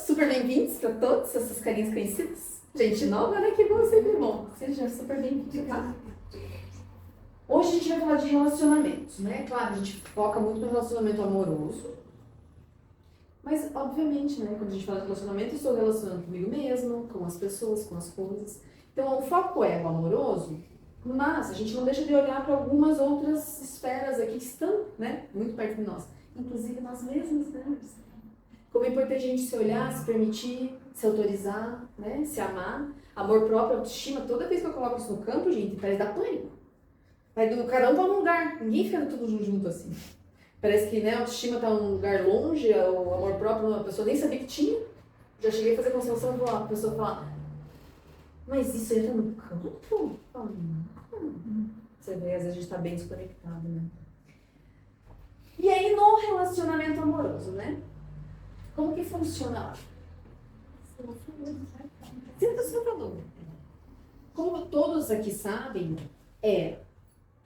Super bem-vindos para todos, essas carinhas conhecidas. Gente nova, né? Que bom, sempre bom. Seja super bem-vindo, tá? Hoje a gente vai falar de relacionamentos, né? Claro, a gente foca muito no relacionamento amoroso. Mas, obviamente, né? Quando a gente fala de relacionamento, eu estou relacionando comigo mesmo, com as pessoas, com as coisas. Então, o foco é o amoroso, mas a gente não deixa de olhar para algumas outras esferas aqui que estão, né? Muito perto de nós. Inclusive nós mesmos, né? Como é importante a gente se olhar, se permitir, se autorizar, né? Se amar. Amor próprio, autoestima. Toda vez que eu coloco isso no campo, gente, parece dar pânico. Cada um tá num lugar. Ninguém fica tudo junto assim. Parece que, né, a autoestima tá num lugar longe, o amor próprio, a pessoa nem sabia que tinha. Já cheguei a fazer constelação e a pessoa falar, mas isso entra no campo? Você vê, às vezes a gente tá bem desconectado, né? E aí, no relacionamento amoroso, né? Como que funciona lá? Sinta-se. Como todos aqui sabem, é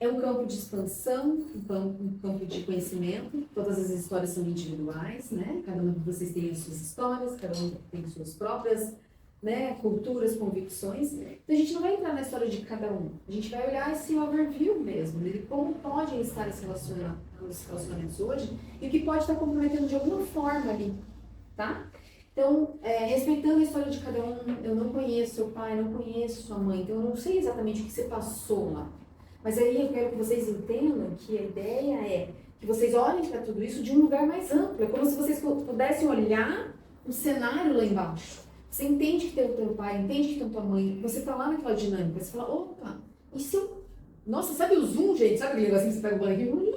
um campo de expansão, um campo de conhecimento. Todas as histórias são individuais, né? Cada um de vocês tem as suas histórias, cada um tem suas próprias, né, culturas, convicções. Então a gente não vai entrar na história de cada um. A gente vai olhar esse overview mesmo, de como podem estar os relacionamentos hoje e o que pode estar comprometendo de alguma forma ali, tá? Então, respeitando a história de cada um, eu não conheço seu pai, não conheço sua mãe, então eu não sei exatamente o que você passou lá. Mas aí eu quero que vocês entendam que a ideia é que vocês olhem para tudo isso de um lugar mais amplo. É como se vocês pudessem olhar um cenário lá embaixo. Você entende que tem o teu pai, entende que tem a tua mãe, você tá lá naquela dinâmica, você fala, opa, e se eu... Nossa, sabe o zoom, gente? Sabe aquele negocinho que você pega o bonequinho?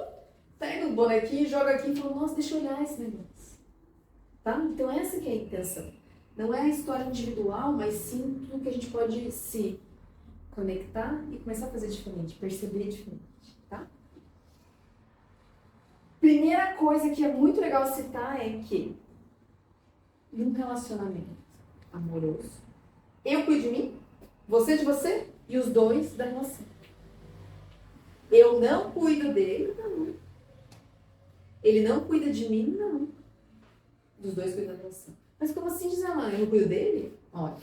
Pega o bonequinho, joga aqui e fala, nossa, deixa eu olhar esse negócio. Tá? Então essa que é a intenção. Não é a história individual, mas sim tudo que a gente pode se conectar e começar a fazer diferente, perceber diferente, tá? Primeira coisa que é muito legal citar é que num relacionamento amoroso, eu cuido de mim, você de você e os dois da relação. Eu não cuido dele, não. Ele não cuida de mim, não. Dos dois cuidam da relação. Mas como assim, Gisela? Eu não cuido dele? Olha,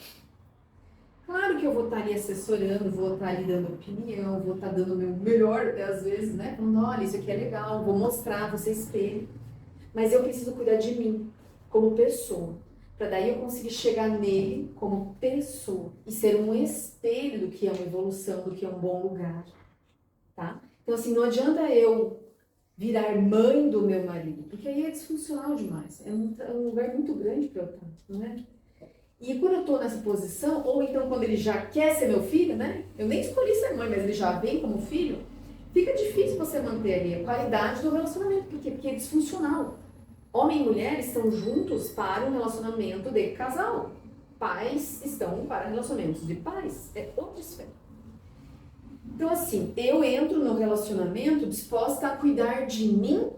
claro que eu vou estar ali assessorando, vou estar ali dando opinião, vou estar dando o meu melhor, às vezes, né? Falando, olha, isso aqui é legal, vou mostrar, você espelha. Mas eu preciso cuidar de mim, como pessoa. Para daí eu conseguir chegar nele como pessoa. E ser um espelho do que é uma evolução, do que é um bom lugar. Tá? Então, assim, não adianta eu virar mãe do meu marido, porque aí é disfuncional demais. É um lugar muito grande para eu estar, não é? E quando eu estou nessa posição, ou então quando ele já quer ser meu filho, né? Eu nem escolhi ser mãe, mas ele já vem como filho, fica difícil você manter ali a qualidade do relacionamento, porque é disfuncional. Homem e mulher estão juntos para um relacionamento de casal. Pais estão para relacionamentos de pais. É outra esfera. Então, assim, eu entro no relacionamento disposta a cuidar de mim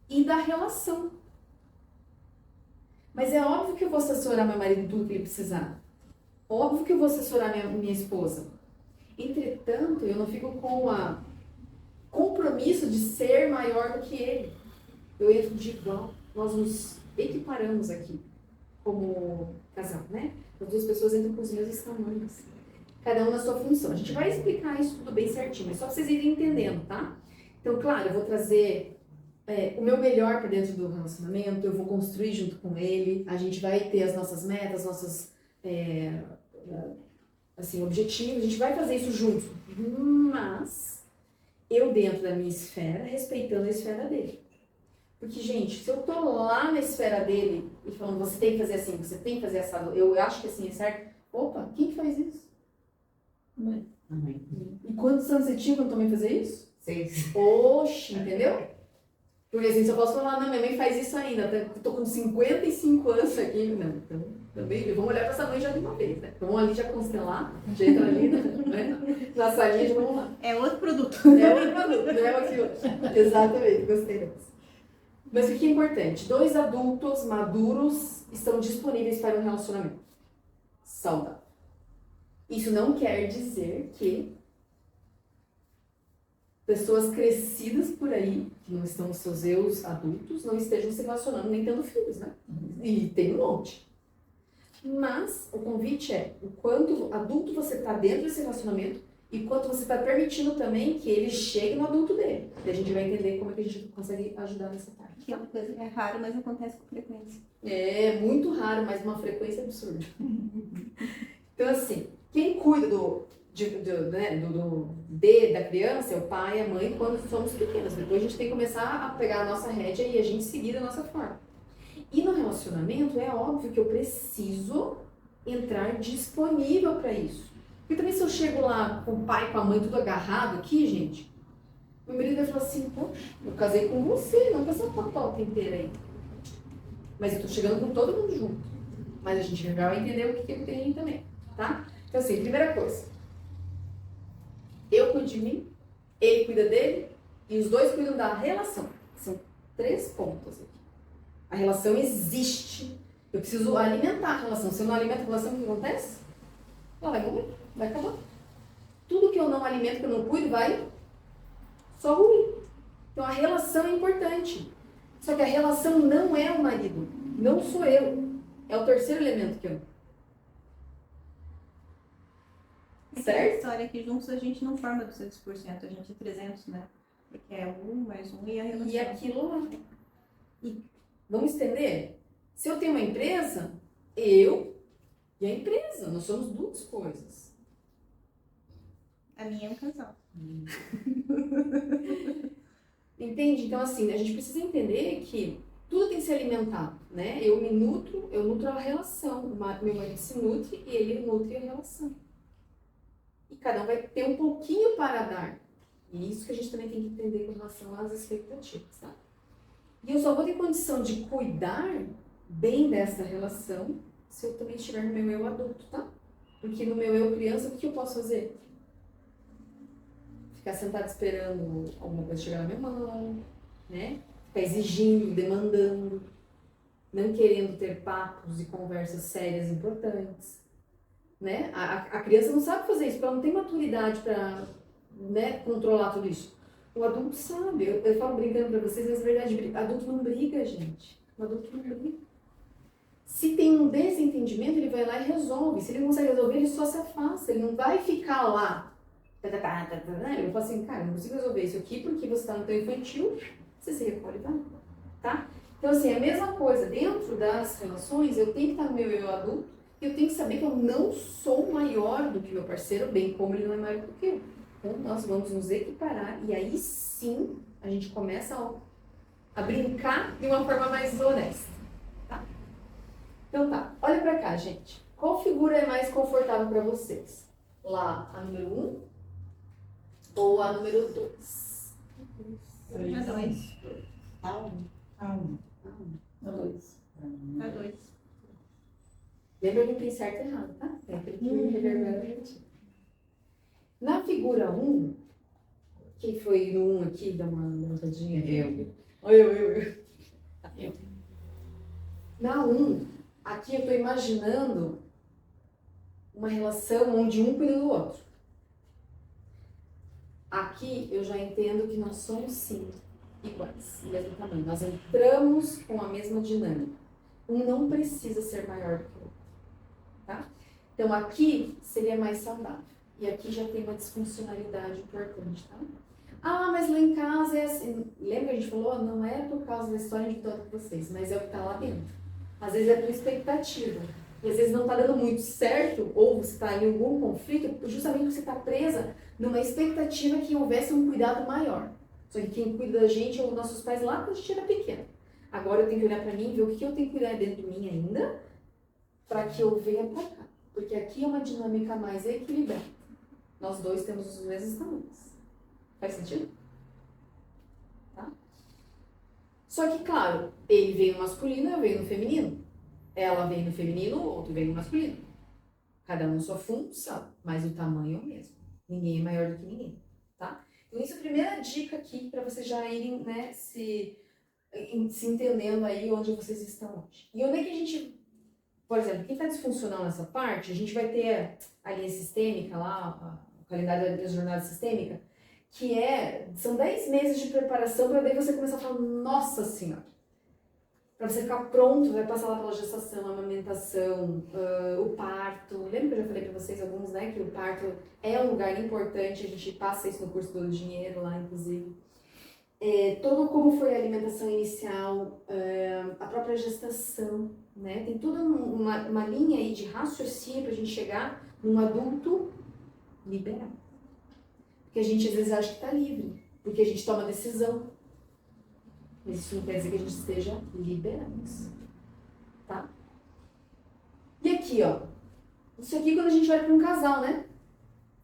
e da relação. Mas é óbvio que eu vou assessorar meu marido em tudo que ele precisar. Óbvio que eu vou assessorar minha esposa. Entretanto, eu não fico com o compromisso de ser maior do que ele. Eu entro de igual. Nós nos equiparamos aqui como casal, né? As duas pessoas entram com os mesmos tamanhos. Cada um na sua função. A gente vai explicar isso tudo bem certinho, mas só para vocês irem entendendo, tá? Então, claro, eu vou trazer o meu melhor para dentro do relacionamento, eu vou construir junto com ele, a gente vai ter as nossas metas, nossos objetivos, a gente vai fazer isso junto. Mas eu dentro da minha esfera, respeitando a esfera dele. Porque, gente, se eu tô lá na esfera dele e falando, você tem que fazer assim, você tem que fazer assado, eu acho que assim é certo. Opa, quem que faz isso? Mãe. E quantos anos você tinha quando também fazer isso? 6. Oxi, entendeu? Porque assim, se eu posso falar, não, minha mãe faz isso ainda, eu tô com 55 anos aqui, não, então, também, vamos olhar pra essa mãe já de uma vez, né? Vamos ali já constelar, já entra ali, né? Na salinha, já vamos lá. É outro produto. É outro produto, não é aquilo. Exatamente, gostei disso. Mas o que é importante? 2 adultos maduros estão disponíveis para um relacionamento saudável. Isso não quer dizer que pessoas crescidas por aí, que não estão nos seus eus adultos, não estejam se relacionando nem tendo filhos, né? E tem um monte. Mas o convite é o quanto adulto você está dentro desse relacionamento e quanto você está permitindo também que ele chegue no adulto dele. E a gente vai entender como é que a gente consegue ajudar nessa parte. Que é uma coisa que é raro, mas acontece com frequência. É muito raro, mas uma frequência absurda. Então, assim, quem cuida da criança é o pai e a mãe quando somos pequenos. Depois a gente tem que começar a pegar a nossa rédea e a gente seguir a nossa forma. E no relacionamento é óbvio que eu preciso entrar disponível para isso. Porque também se eu chego lá com o pai e com a mãe tudo agarrado aqui, gente, meu marido vai falar assim, poxa, eu casei com você, não com essa patota inteira aí. Mas eu tô chegando com todo mundo junto. Mas a gente já vai entender o que ele tem também, tá? Então assim, primeira coisa. Eu cuido de mim, ele cuida dele e os dois cuidam da relação. São 3 pontos aqui. A relação existe. Eu preciso alimentar a relação. Se eu não alimento a relação, o que acontece? Ela vai morrer, vai acabar. Tudo que eu não alimento, que eu não cuido, vai só ruir. Então a relação é importante. Só que a relação não é o marido. Não sou eu. É o terceiro elemento que eu. Certo? A história que juntos a gente não forma 200%, a gente é 300, né? Porque é um mais um e a relação. E aquilo lá. E vamos entender? Se eu tenho uma empresa, eu e a empresa, nós somos 2 coisas. A minha é um casal. Entende? Então, assim, a gente precisa entender que tudo tem que ser alimentado, né? Eu nutro a relação. Meu marido se nutre e ele nutre a relação. E cada um vai ter um pouquinho para dar. E isso que a gente também tem que entender com relação às expectativas, tá? E eu só vou ter condição de cuidar bem dessa relação se eu também estiver no meu eu adulto, tá? Porque no meu eu criança, o que eu posso fazer? Ficar sentado esperando alguma coisa chegar na minha mão, né? Ficar exigindo, demandando, não querendo ter papos e conversas sérias e importantes, né? A criança não sabe fazer isso, porque ela não tem maturidade para, né, controlar tudo isso. O adulto sabe, eu falo brincando pra vocês, mas na verdade, adulto não briga, gente. O adulto não briga. Se tem um desentendimento, ele vai lá e resolve. Se ele não consegue resolver, ele só se afasta. Ele não vai ficar lá. Ele vai falar assim, cara, não consigo resolver isso aqui porque você está no teu infantil, você se recolhe e vai. Tá? Então, assim, a mesma coisa. Dentro das relações, eu tenho que estar no meu eu adulto e eu tenho que saber que eu não sou maior do que meu parceiro, bem como ele não é maior do que eu. Então, nós vamos nos equiparar e aí sim a gente começa a brincar de uma forma mais honesta, tá? Então tá, olha pra cá, gente. Qual figura é mais confortável pra vocês? Lá, a número 1 ou a número 2? A 2. A 2. A 2. Lembra que tem certo e errado, tá? Sempre que reverberar negativo. Na figura 1, quem foi no 1 aqui, dá uma levantadinha? Eu. Na 1, aqui eu estou imaginando uma relação onde um cuida do outro. Aqui eu já entendo que nós somos sim iguais, do mesmo tamanho. Nós entramos com a mesma dinâmica. Um não precisa ser maior do que o outro, tá? Então aqui seria mais saudável. E aqui já tem uma disfuncionalidade importante, tá? Ah, mas lá em casa é assim. Lembra que a gente falou? Não é por causa da história individual de vocês, mas é o que está lá dentro. Às vezes é a tua expectativa. E às vezes não está dando muito certo, ou você está em algum conflito, justamente porque você está presa numa expectativa que houvesse um cuidado maior. Só que quem cuida da gente é os nossos pais lá quando a gente era pequeno. Agora eu tenho que olhar para mim e ver o que eu tenho que cuidar dentro de mim ainda, para que eu venha para cá. Porque aqui é uma dinâmica mais equilibrada. Nós dois temos os mesmos tamanhos. Faz sentido? Tá? Só que, claro, ele veio no masculino, eu venho no feminino. Ela veio no feminino, o outro veio no masculino. Cada um sua função, mas o tamanho é o mesmo. Ninguém é maior do que ninguém, tá? Então, isso é a primeira dica aqui para vocês já irem, né, se entendendo aí onde vocês estão hoje. E onde é que a gente... Por exemplo, quem está disfuncional nessa parte, a gente vai ter a linha sistêmica lá, o calendário da jornada sistêmica, são 10 meses de preparação para daí você começar a falar, nossa senhora, Para você ficar pronto, vai passar lá pela gestação, a amamentação, o parto. Lembra que eu já falei para vocês, alguns, né, que o parto é um lugar importante, a gente passa isso no curso do dinheiro lá, inclusive. Todo como foi a alimentação inicial, a própria gestação, né? Tem toda uma linha aí de raciocínio para a gente chegar num adulto liberado. Porque a gente às vezes acha que está livre, porque a gente toma decisão. Mas isso não quer dizer que a gente esteja liberados, tá? E aqui, ó. Isso aqui quando a gente vai para um casal, né?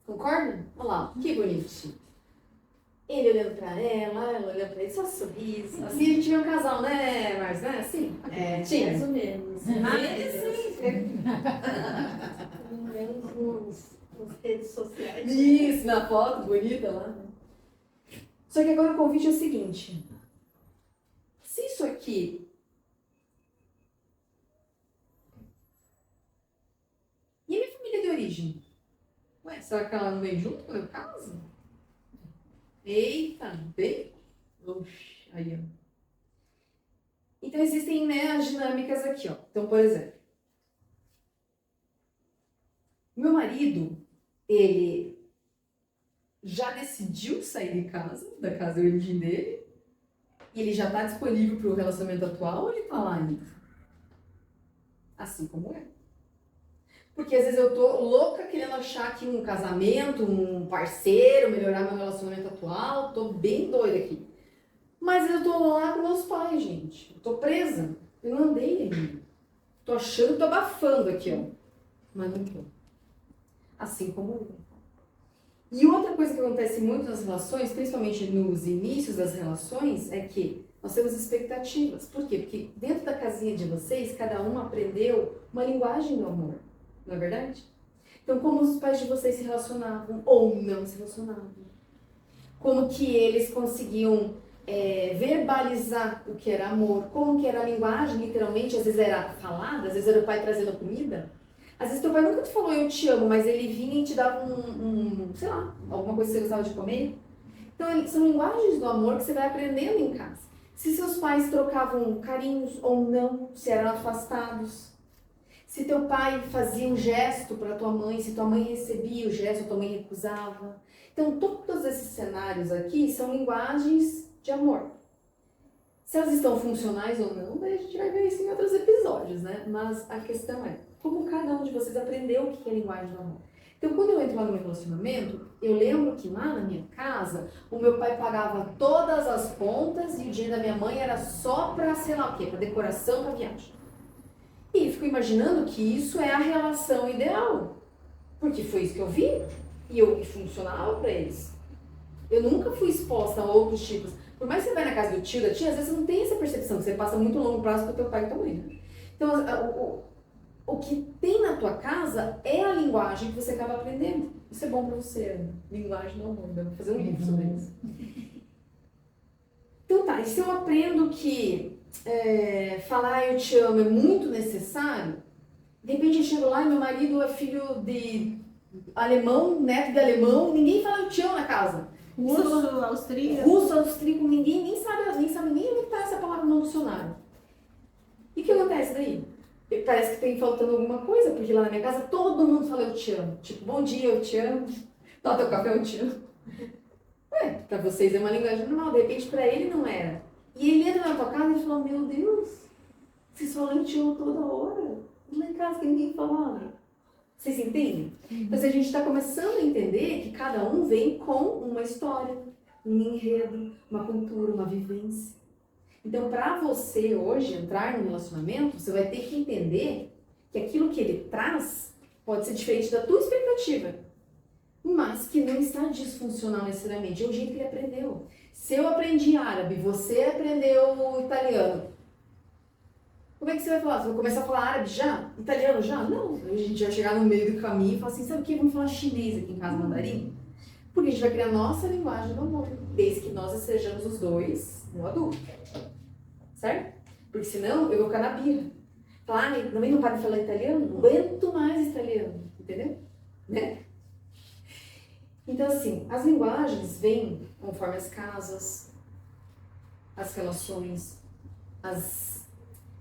Concorda? Olha lá, que bonitinho. Ele olhando pra ela olhando pra ele, só sorriso. Assim a gente vê um casal, né, Marcos? Não é assim? Mais ou menos. Mas sim. Nas redes sociais. Isso, na foto bonita lá. Só que agora o convite é o seguinte. Se isso aqui... E a minha família de origem? Ué, será que ela não vem junto quando eu caso? Eita, bem... Oxi, aí, ó. Então existem, né, as dinâmicas aqui, ó. Então, por exemplo... Meu marido, ele já decidiu sair de casa, da casa de origem dele, e ele já está disponível para o relacionamento atual ou ele está lá ainda? Assim como é. Porque às vezes eu tô louca querendo achar aqui um casamento, um parceiro, melhorar meu relacionamento atual, tô bem doida aqui. Mas eu tô lá com meus pais, gente. Eu tô presa. Eu não andei ainda. Tô achando, tô abafando aqui, ó. Mas não tô. Assim como eu. E outra coisa que acontece muito nas relações, principalmente nos inícios das relações, é que nós temos expectativas. Por quê? Porque dentro da casinha de vocês, cada um aprendeu uma linguagem do amor. Não é verdade? Então, como os pais de vocês se relacionavam ou não se relacionavam. Como que eles conseguiam verbalizar o que era amor. Como que era a linguagem, literalmente, às vezes era falada, às vezes era o pai trazendo comida. Às vezes teu pai nunca te falou eu te amo, mas ele vinha e te dava sei lá, alguma coisa que você gostava de comer. Então são linguagens do amor que você vai aprendendo em casa. Se seus pais trocavam carinhos ou não, se eram afastados. Se teu pai fazia um gesto para tua mãe, se tua mãe recebia o gesto, tua mãe recusava. Então todos esses cenários aqui são linguagens de amor. Se elas estão funcionais ou não, daí a gente vai ver isso em outros episódios, né? Mas a questão é, como cada um de vocês aprendeu o que é linguagem do amor. Então, quando eu entro lá no meu relacionamento, eu lembro que lá na minha casa, o meu pai pagava todas as contas e o dinheiro da minha mãe era só pra, sei lá o quê, pra decoração, pra viagem. E fico imaginando que isso é a relação ideal. Porque foi isso que eu vi e funcionava pra eles. Eu nunca fui exposta a outros tipos. Por mais que você vai na casa do tio, da tia, às vezes você não tem essa percepção, que você passa muito longo prazo com o teu pai e tua mãe. Né? Então, o que tem na tua casa é a linguagem que você acaba aprendendo. Isso é bom pra você, Ana. Linguagem do amor. Vou fazer um livro sobre isso. Então tá, e se eu aprendo que falar eu te amo é muito necessário, de repente eu chego lá e meu marido é filho de alemão, neto de alemão, ninguém fala eu te amo na casa. Russo, austríaco. Russo, austríaco, ninguém nem sabe nem onde está essa palavra no dicionário. E o que acontece daí? Parece que tem faltando alguma coisa, porque lá na minha casa todo mundo fala eu te amo. Tipo, bom dia, eu te amo. Toma teu café, eu te amo. Pra vocês é uma linguagem normal, de repente pra ele não era. E ele entra na tua casa e fala, meu Deus, vocês falam eu te amo toda hora. E lá em casa que ninguém falava. Vocês entendem? Então, se a gente está começando a entender que cada um vem com uma história, um enredo, uma cultura, uma vivência. Então, para você hoje entrar no relacionamento, você vai ter que entender que aquilo que ele traz pode ser diferente da tua expectativa, mas que não está disfuncional necessariamente. É o jeito que ele aprendeu. Se eu aprendi árabe, você aprendeu italiano, como é que você vai falar? Você vai começar a falar árabe já? Italiano já? Não. A gente vai chegar no meio do caminho e falar assim, sabe o que? Vamos falar chinês aqui em casa, mandarim? Porque a gente vai criar a nossa linguagem do amor, desde que nós sejamos os dois no adulto. Certo? Porque senão eu vou ficar na birra. Falar, também não para de falar italiano? Não aguento mais italiano. Entendeu? Né? Então assim, as linguagens vêm conforme as casas, as relações, as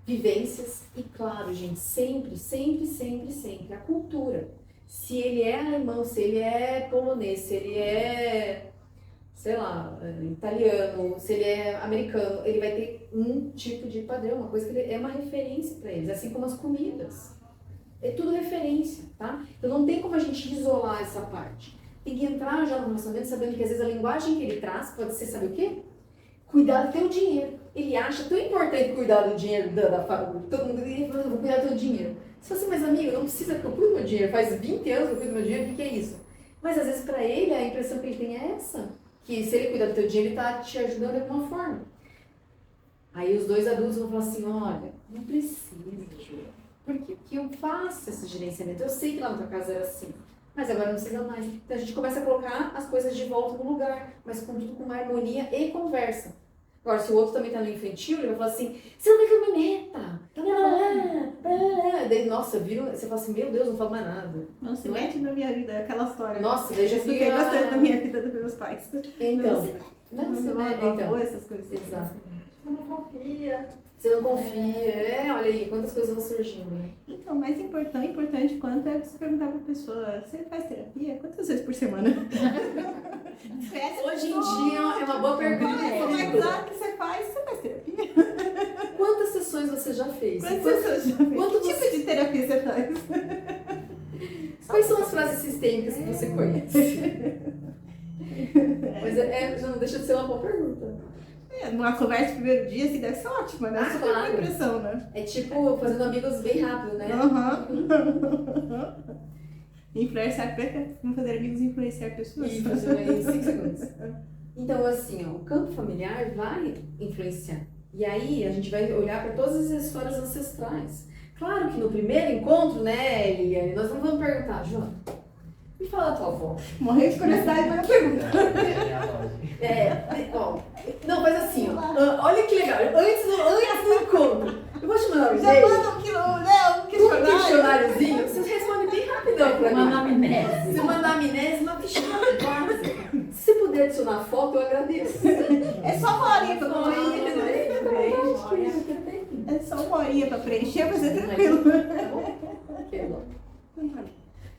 vivências e, claro, gente, sempre, sempre, sempre, sempre a cultura. Se ele é alemão, se ele é polonês, se ele é, sei lá, italiano, se ele é americano, ele vai ter um tipo de padrão, uma coisa que é uma referência para eles, assim como as comidas. É tudo referência, tá? Então não tem como a gente isolar essa parte. Tem que entrar já no relacionamento sabendo que às vezes a linguagem que ele traz pode ser, sabe o quê? Cuidar do teu dinheiro. Ele acha tão importante cuidar do dinheiro da família. Todo mundo diz, eu vou cuidar do teu dinheiro. Você fala assim, mas amigo, não precisa que eu cuide do meu dinheiro. Faz 20 anos que eu cuido do meu dinheiro, o que é isso? Mas às vezes para ele, a impressão que ele tem é essa. Que se ele cuidar do teu dinheiro, ele está te ajudando de alguma forma. Aí os dois adultos vão falar assim, olha, não precisa, Ju. Por quê? Porque eu faço esse gerenciamento. Eu sei que lá na tua casa era assim. Mas agora não precisa mais. Então a gente começa a colocar as coisas de volta no lugar. Mas com tudo com uma harmonia e conversa. Agora, se o outro também tá no infantil, ele vai falar assim, você não quer que eu me meta? Daí, nossa, viu? Você fala assim, meu Deus, não falo mais nada. Não se Não é? mete na minha vida, aquela história. Nossa, daí já Eu fica... fiquei bastante na minha vida dos meus pais. Então, Não se então, essas coisas. exato. Eu não confia. Você não confia. Olha aí, quantas coisas vão surgindo, né? Então, mais importante quanto é você perguntar pra pessoa, você faz terapia? Quantas vezes por semana? Hoje em dia é uma boa pergunta. Exato, que você faz terapia? Quantas sessões você já fez? Quanto tipo de terapia você faz? Quais são as frases sistêmicas que você conhece? Mas já não deixa de ser uma boa pergunta. Numa conversa no primeiro dia, assim, deve ser ótima, né? Ah, claro. Impressão, né? É tipo fazendo amigos bem rápido, né? Influenciar, vamos fazer amigos e influenciar pessoas. E fazer em 5 segundos. Então, assim, ó, o campo familiar vai influenciar. E aí a gente vai olhar para todas as histórias ancestrais. Claro que no primeiro encontro, né, Eliane, nós não vamos perguntar, João, me fala da tua avó. Morrer de curiosidade, mas não pergunta. Ó, não, faz assim, ó. Olha que legal, antes do encontro, eu vou te mandar um Já e-mail. manda um questionáriozinho, vocês respondem bem rapidão pra mim. Uma anamnese. Se mandar amnésia, uma fichinha básica. Se você puder adicionar foto, eu agradeço. É só uma horinha pra preencher. É só uma horinha pra preencher, mas é tranquilo.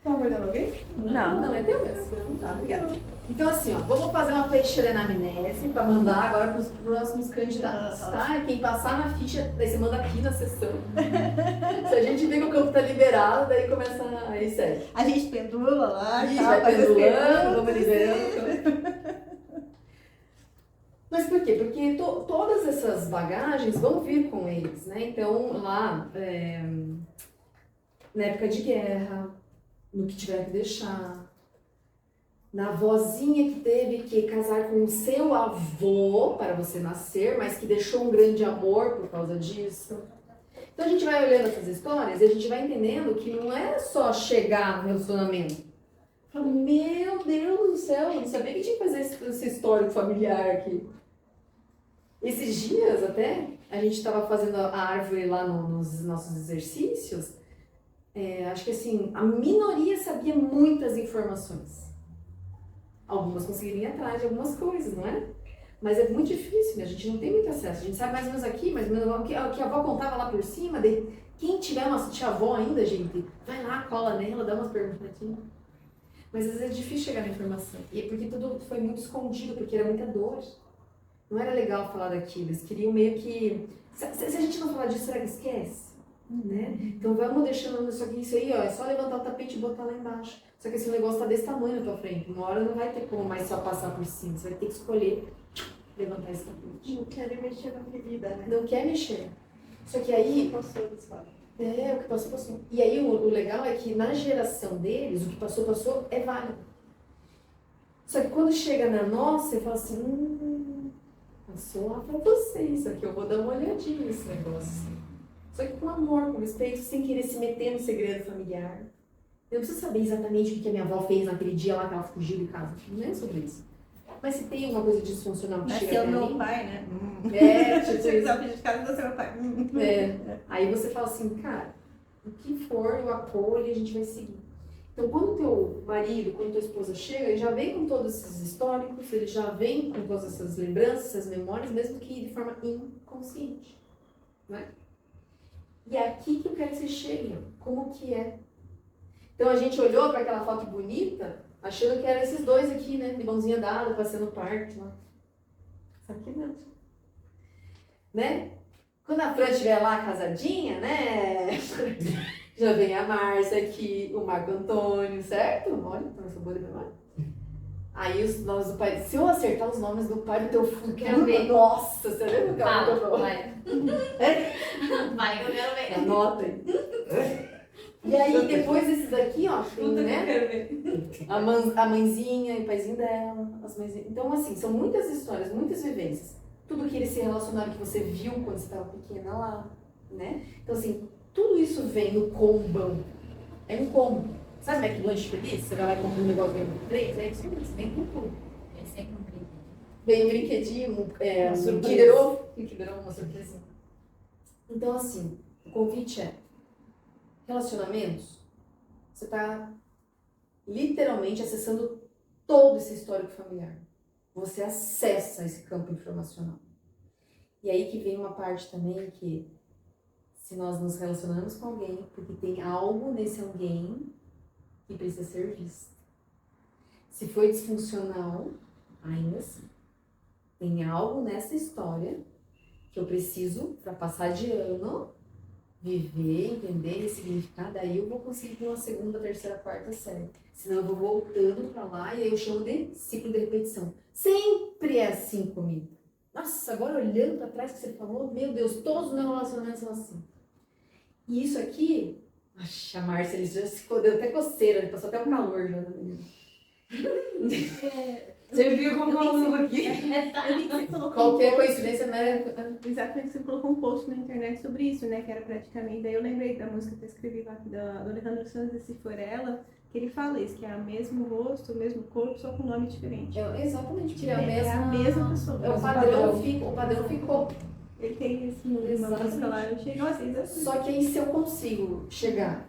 Tá aguardando alguém? Não, é teu mesmo. Tá, obrigada. Então, assim, ó, vamos fazer uma ficha de anamnese para mandar agora para os próximos candidatos, tá? E quem passar na ficha, daí você manda aqui na sessão. Se a gente vê que o campo tá liberado, daí começa aí segue. A gente pendula lá, Isso, tal, vai faz as pendulando, vamos perguntas. liberando. Mas por quê? Porque todas essas bagagens vão vir com eles, né? Então, lá, na época de guerra, no que tiver que deixar, na vozinha que teve que casar com o seu avô para você nascer, mas que deixou um grande amor por causa disso. Então a gente vai olhando essas histórias e a gente vai entendendo que não é só chegar no relacionamento. Fala, meu Deus do céu, eu não sabia que tinha que fazer esse histórico familiar aqui. Esses dias até, a gente estava fazendo a árvore lá nos nossos exercícios. Acho que assim, a minoria sabia muitas informações. Algumas conseguiriam ir atrás de algumas coisas, não é? Mas é muito difícil, né? A gente não tem muito acesso. A gente sabe mais ou menos aqui, mais ou menos o que a avó contava lá por cima. Quem tiver uma tia-avó ainda, gente, vai lá, cola nela, dá umas perguntinhas. Mas às vezes é difícil chegar na informação. E é porque tudo foi muito escondido, porque era muita dor. Não era legal falar daquilo. Eles queriam meio que... Se a gente não falar disso, será que esquece? Né? Então vamos deixando isso aí, ó, é só levantar o tapete e botar lá embaixo. Só que esse negócio tá desse tamanho na tua frente. Uma hora não vai ter como mais só passar por cima. Você vai ter que escolher levantar esse tapete. Não querem mexer na ferida, né? Não quer mexer. Só que aí... Passou dos fatos. O que passou, passou. E aí o legal é que na geração deles, o que passou, passou, é válido. Só que quando chega na nossa, você fala assim, passou lá pra você isso aqui, eu vou dar uma olhadinha nesse negócio. Só que com amor, com respeito, sem querer se meter no segredo familiar. Eu não preciso saber exatamente o que a minha avó fez naquele dia lá que ela fugiu de casa. Não é sobre isso. Mas se tem uma coisa disfuncional que chega Nasceu até meu mim... pai, né? Tipo Você isso. de casa, nasceu meu pai. Aí você fala assim, cara, o que for, eu acolho e a gente vai seguir. Então, quando teu marido, quando tua esposa chega, ele já vem com todos esses históricos, ele já vem com todas essas lembranças, essas memórias, mesmo que de forma inconsciente, né? E é aqui que eu quero que vocês cheguem. Como que é? Então a gente olhou para aquela foto bonita, achando que eram esses dois aqui, né? De mãozinha dada, passeando no parque lá. Isso aqui não. Né? Quando a Fran estiver lá casadinha, né? Já vem a Márcia aqui, o Marco Antônio, certo? Olha, eu sou boa de memória. Aí os nomes do pai. Se eu acertar os nomes do pai do teu filho, Quero ver. Nossa, você lembra o cara que eu falou? Vai. Vai, eu quero ver. Anota aí. E aí, depois desses daqui, ó, tem, né? A mãezinha e o paizinho dela, as mãezinhas. Então, assim, são muitas histórias, muitas vivências. Tudo que eles se relacionaram, que você viu quando você estava pequena lá, né? Então, assim, tudo isso vem no combão. É um combo. Sabe McDonald's feliz? Você vai lá e compra um negócio, vem com 3, é isso mesmo, vem com tudo. É sempre um brinco. Vem um brinquedinho, Uma um surpresa. Kinder Ovo. Kinder Ovo, uma surpresa. Então, assim, o convite é relacionamentos. Você está literalmente acessando todo esse histórico familiar. Você acessa esse campo informacional. E aí que vem uma parte também que, se nós nos relacionamos com alguém, porque tem algo nesse alguém que precisa ser visto. Se foi disfuncional, ainda assim, tem algo nessa história que eu preciso, para passar de ano, viver, entender, ressignificar, daí eu vou conseguir ter uma segunda, terceira, quarta série. Senão eu vou voltando para lá e aí eu chamo de ciclo de repetição. Sempre é assim comigo. Nossa, agora olhando para trás que você falou, meu Deus, todos os meus relacionamentos são assim. E isso aqui, a Márcia, ele já se deu até coceira, ele passou até um calor já. Você viu como falou aqui? Eu vi que você colocou Qualquer um post, coincidência, né? exatamente, você colocou um post na internet sobre isso, né? Que era praticamente. Daí eu lembrei da música que eu escrevi lá do Alejandro Sanz, Se For Ela, que ele fala isso, que é o mesmo rosto, o mesmo corpo, só com nome diferente. Exatamente, porque É a mesma pessoa. o padrão ficou. Ele tem esse uma música lá, eu achei, nossa, exatamente. Só que aí se eu consigo chegar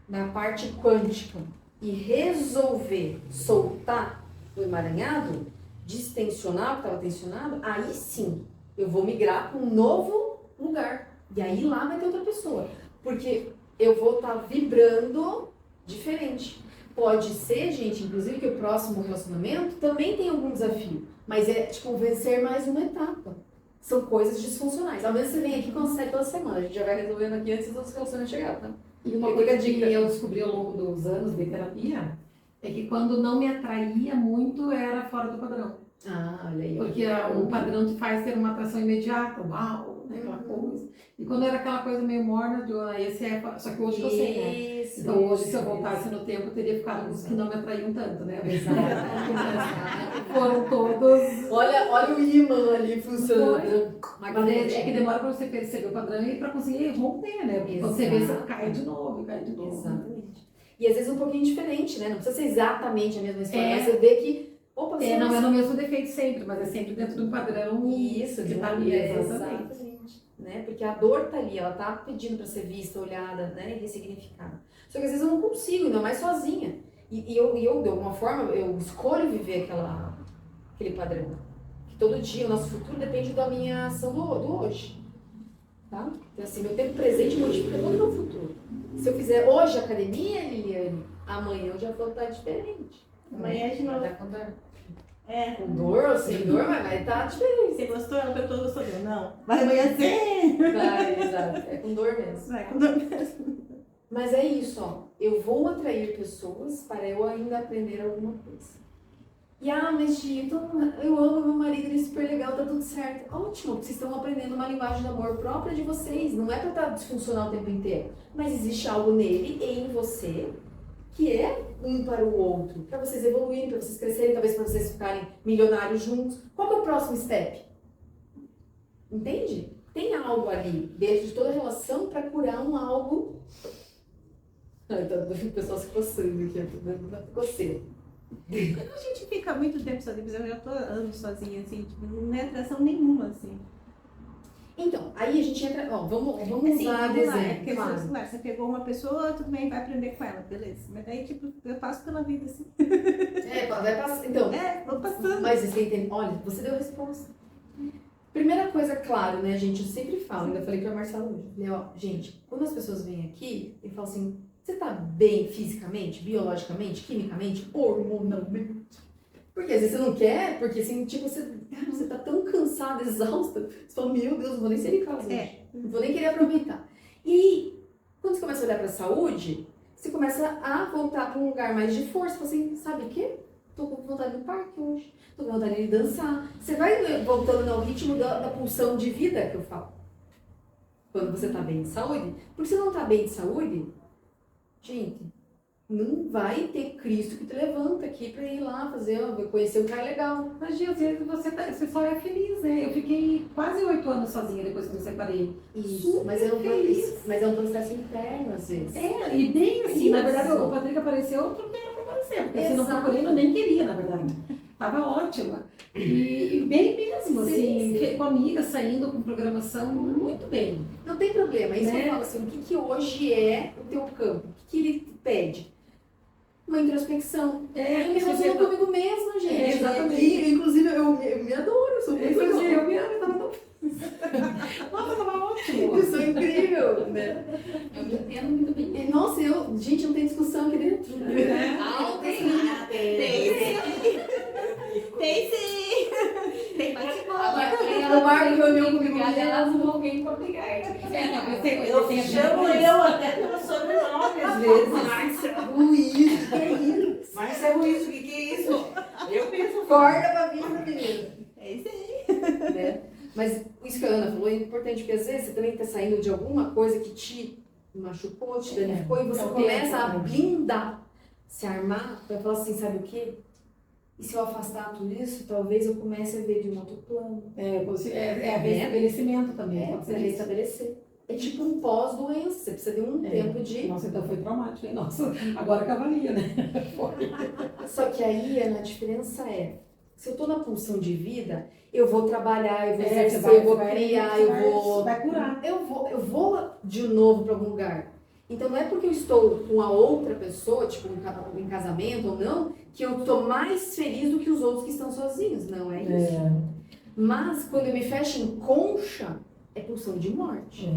na parte quântica e resolver soltar o emaranhado, distensionar o que estava tensionado, aí sim eu vou migrar para um novo lugar. E aí lá vai ter outra pessoa. Porque eu vou estar vibrando diferente. Pode ser, gente, inclusive, que o próximo relacionamento também tem algum desafio. Mas é tipo vencer mais uma etapa. São coisas disfuncionais. Ao menos você vem aqui com uma série toda semana. A gente já vai resolvendo aqui antes dos relacionamentos chegarem, né? E uma coisa que eu descobri ao longo dos anos de terapia é que quando não me atraía muito era fora do padrão. Ah, olha aí. ó. Porque o padrão te faz ter uma atração imediata, uau, né, aquela coisa. E quando era aquela coisa meio morna, de esse é. Só que hoje eu sei, né? Isso, Então hoje, se eu isso. voltasse no tempo, eu teria ficado com os que não me atraíam tanto, né? Exato. Foram todos. Olha o imã ali funcionando. Mas é que demora para você perceber o padrão e para conseguir romper, né? Porque quando você vê, você cai de novo, cai de novo. Exatamente. E às vezes um pouquinho diferente, né? Não precisa ser exatamente a mesma história, É. mas você vê que. Opa, você Não é no mesmo defeito sempre, mas é sempre dentro de um padrão Isso, que de tá uma ali, exatamente. exatamente. Né? Porque a dor tá ali, ela tá pedindo para ser vista, olhada, né? E ressignificada. Só que às vezes eu não consigo, ainda mais sozinha. E eu, de alguma forma, eu escolho viver aquele padrão. Que todo dia, o nosso futuro depende da minha ação do hoje. Tá? Então, assim, meu tempo presente modifica todo o meu futuro. Se eu fizer hoje academia, Liliane, amanhã eu já vou estar diferente. Amanhã é de novo. Tá com dor. É. Com dor ou sem dor, mas vai estar diferente. Você gostou? Ela perguntou, gostou dele? Não. Vai amanhã sim! Vai, exato. É com dor mesmo. Vai, com dor mesmo. Mas é isso, ó. Eu vou atrair pessoas para eu ainda aprender alguma coisa. E mas Gi, então, eu amo meu marido, ele é super legal, tá tudo certo. Ótimo, porque vocês estão aprendendo uma linguagem de amor própria de vocês. Não é para estar disfuncional o tempo inteiro. Mas existe algo nele e em você que é um para o outro. Para vocês evoluírem, para vocês crescerem, talvez para vocês ficarem milionários juntos. Qual que é o próximo step? Entende? Tem algo ali dentro de toda relação para curar um algo. Ai, tá o pessoal se coçando aqui, coceira. Quando a gente fica muito tempo sozinha, por exemplo, eu já tô anos sozinha, assim, tipo, não é atração nenhuma, assim. Então, aí a gente entra. Ó, vamos Assim, usar vamos lá, é desenho. porque Claro. claro, você pegou uma pessoa, tudo bem, vai aprender com ela, beleza. Mas daí, tipo, eu passo pela vida, assim. Vai passar. Então, Vou passando. mas você entende? Olha, você deu a resposta. Primeira coisa, claro, né, gente? Eu sempre falo, ainda falei pra Marcela hoje. Falei, ó, gente, quando as pessoas vêm aqui, eu falo assim, você tá bem fisicamente, biologicamente, quimicamente, hormonalmente? Porque às vezes você não quer, porque assim, tipo, você tá tão cansada, exausta, você fala, meu Deus, não vou nem sair de casa hoje. Não vou nem querer aproveitar. E quando você começa a olhar pra saúde, você começa a voltar pra um lugar mais de força. Você fala assim, sabe o quê? Tô com vontade de ir no parque hoje. Tô com vontade de dançar. Você vai voltando ao ritmo da pulsão de vida que eu falo. Quando você tá bem de saúde. Porque se não tá bem de saúde, gente, não vai ter Cristo que te levanta aqui pra ir lá fazer, conhecer um cara legal. Imagina, às vezes você só é feliz, né? Eu fiquei quase 8 anos sozinha depois que me separei. Isso, mas feliz. mas é um processo interno, às vezes. É, e bem assim, na verdade Isso. o Patrick apareceu, outro bem pra aparecer, porque se não Exato. procurei, eu nem queria, na verdade. Tava ótima. E bem mesmo, assim, Sim. com amigas saindo com programação, muito bem. Não tem problema, é isso que Né? eu falo assim, o que hoje é o teu campo? O que ele te pede? Uma introspecção. É, Eu me relaciono comigo mesma, gente. É, exatamente. E, inclusive, eu me adoro, eu sou muito Eu legal. me amo, eu tava tão... Nossa, tava ótimo. Eu sou incrível, né? Eu me entendo muito bem. E, nossa, gente, não tem discussão aqui dentro. Ah, Tem sim! Tem bate-bola. Agora, Eu marco reunião comigo obrigada, mesmo. elas não vão vir pra brigar. Eu chamo eu até pelo sobrenome às vezes. Luiz, que é isso? Márcia Ruiz, o que é isso? Eu penso Acorda pra vir, menina. É isso aí. Né? Mas isso que a Ana falou é importante, porque às vezes você também está saindo de alguma coisa que te machucou, te danificou, e você começa a blindar, se armar, para falar assim, sabe o quê? E se eu afastar tudo isso, talvez eu comece a ver de um outro plano. É restabelecimento também, pode Para ser isso. restabelecer. É tipo um pós-doença, você precisa de um tempo de... Nossa, então foi traumático, hein? Nossa, agora que avalia, né? Só que aí, Ana, a diferença é, se eu tô na pulsão de vida, eu vou trabalhar, eu vou exercer, eu vou criar, eu vou... Vai curar. Eu vou de novo para algum lugar. Então não é porque eu estou com a outra pessoa, tipo em casamento ou não, que eu estou mais feliz do que os outros que estão sozinhos. Não é isso. Mas quando eu me fecho em concha, é pulsão de morte.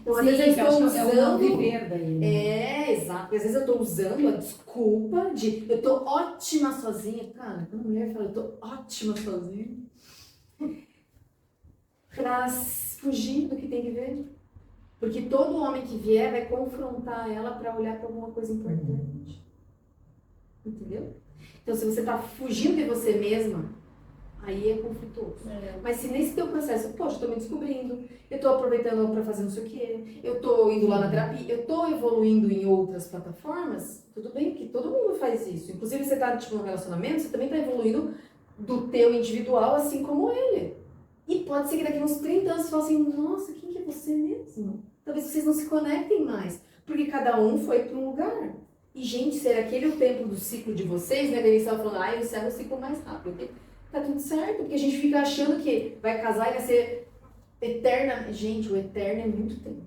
Então às vezes eu estou usando... viver daí, né? É, exato. Às vezes eu estou usando a desculpa de eu tô ótima sozinha. Cara, quando a mulher fala eu tô ótima sozinha, pra fugir do que tem que ver. Porque todo homem que vier vai confrontar ela para olhar para alguma coisa importante. Entendeu? Então, se você tá fugindo de você mesma, aí é conflituoso. Mas se nesse teu processo, poxa, eu tô me descobrindo, eu tô aproveitando para fazer não sei o quê, eu tô indo lá na terapia, eu tô evoluindo em outras plataformas, tudo bem, porque todo mundo faz isso. Inclusive, você tá tipo, num relacionamento, você também tá evoluindo do teu individual, assim como ele. E pode ser que daqui a uns 30 anos você fale assim, nossa, quem que é você mesmo? Talvez vocês não se conectem mais, porque cada um foi para um lugar. E, gente, será aquele o tempo do ciclo de vocês, né? Daí estava falando, o céu é o ciclo mais rápido. Porque tá tudo certo, porque a gente fica achando que vai casar e vai ser eterna. Gente, o eterno é muito tempo.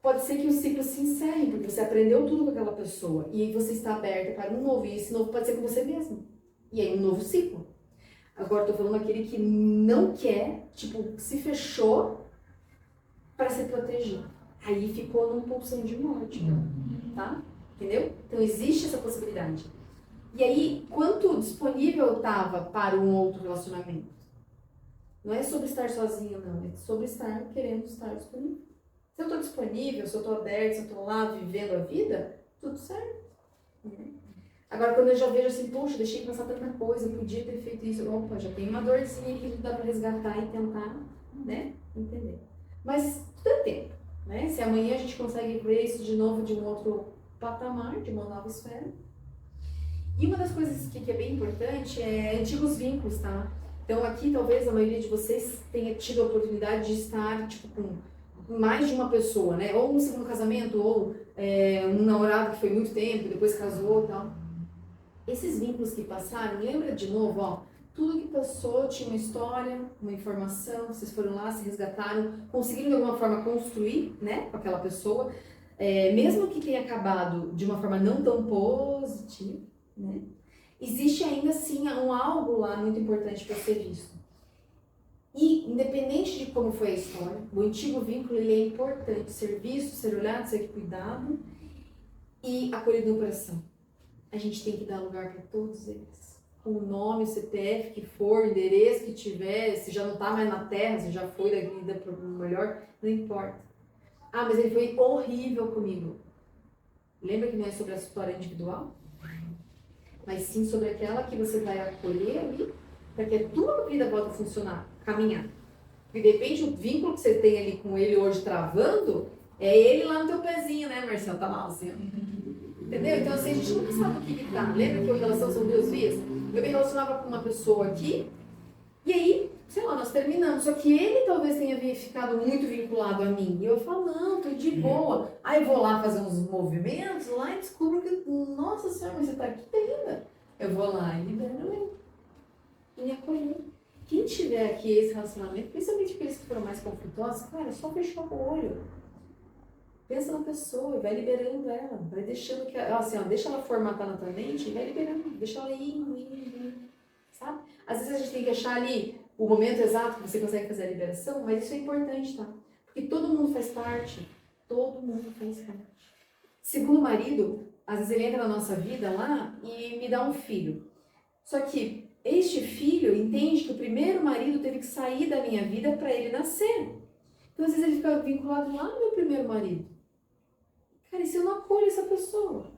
Pode ser que o ciclo se encerre, porque você aprendeu tudo com aquela pessoa. E aí você está aberta para um novo, e esse novo pode ser com você mesmo. E aí um novo ciclo. Agora, tô falando aquele que não quer, tipo, se fechou para se proteger. Aí ficou numa pulsão de morte, tá? Entendeu? Então existe essa possibilidade. E aí, quanto disponível eu tava para um outro relacionamento? Não é sobre estar sozinha, não. É sobre estar querendo estar disponível. Se eu tô disponível, se eu tô aberta, se eu tô lá vivendo a vida, tudo certo. Agora, quando eu já vejo assim, poxa, deixei passar tanta coisa, eu podia ter feito isso. Opa, já tem uma dorzinha que dá para resgatar e tentar, né, entender. Mas tudo é tempo, né? Se amanhã a gente consegue ver isso de novo de um outro patamar, de uma nova esfera. E uma das coisas que é bem importante é antigos vínculos, tá? Então aqui talvez a maioria de vocês tenha tido a oportunidade de estar, tipo, com mais de uma pessoa, né? Ou um segundo casamento, ou um namorado que foi muito tempo, depois casou e tal. Esses vínculos que passaram, lembra de novo, ó, tudo que passou tinha uma história, uma informação, vocês foram lá, se resgataram, conseguiram de alguma forma construir, né, com aquela pessoa, mesmo que tenha acabado de uma forma não tão positiva, né, existe ainda assim um algo lá muito importante para ser visto. E, independente de como foi a história, o antigo vínculo ele é importante. Ser visto, ser olhado, ser cuidado e acolhido no coração. A gente tem que dar lugar para todos eles. Com o nome, o CPF que for, o endereço que tiver, se já não está mais na terra, se já foi da vida para o melhor, não importa. Ah, mas ele foi horrível comigo. Lembra que não é sobre a história individual? Mas sim sobre aquela que você vai acolher ali, para que a tua vida volte a funcionar, caminhar. Porque de repente o vínculo que você tem ali com ele hoje travando, é ele lá no teu pezinho, né, Marcelo? Tá mal assim, ó. Entendeu? Então assim, a gente nunca sabe o que tá. Lembra que a relação são 2 vias? Eu me relacionava com uma pessoa aqui, e aí, sei lá, nós terminamos. Só que ele talvez tenha ficado muito vinculado a mim. E eu falo, não, tô de boa. Aí eu vou lá fazer uns movimentos lá e descubro que, nossa senhora, mas você tá aqui ainda. Eu vou lá e libero ele. E me acolher. Quem tiver aqui esse relacionamento, principalmente aqueles que foram mais conflituosos, cara, é só fechar o olho. Pensa na pessoa e vai liberando ela. Vai deixando que ela, assim, ó, deixa ela formatar na tua mente e vai liberando. Deixa ela ir. Sabe? Às vezes a gente tem que achar ali o momento exato que você consegue fazer a liberação, mas isso é importante, tá? Porque todo mundo faz parte. Todo mundo faz parte. Segundo o marido, às vezes ele entra na nossa vida lá e me dá um filho. Só que este filho entende que o primeiro marido teve que sair da minha vida para ele nascer. Então, às vezes ele fica vinculado lá no meu primeiro marido. Cara, e se eu não acolho essa pessoa?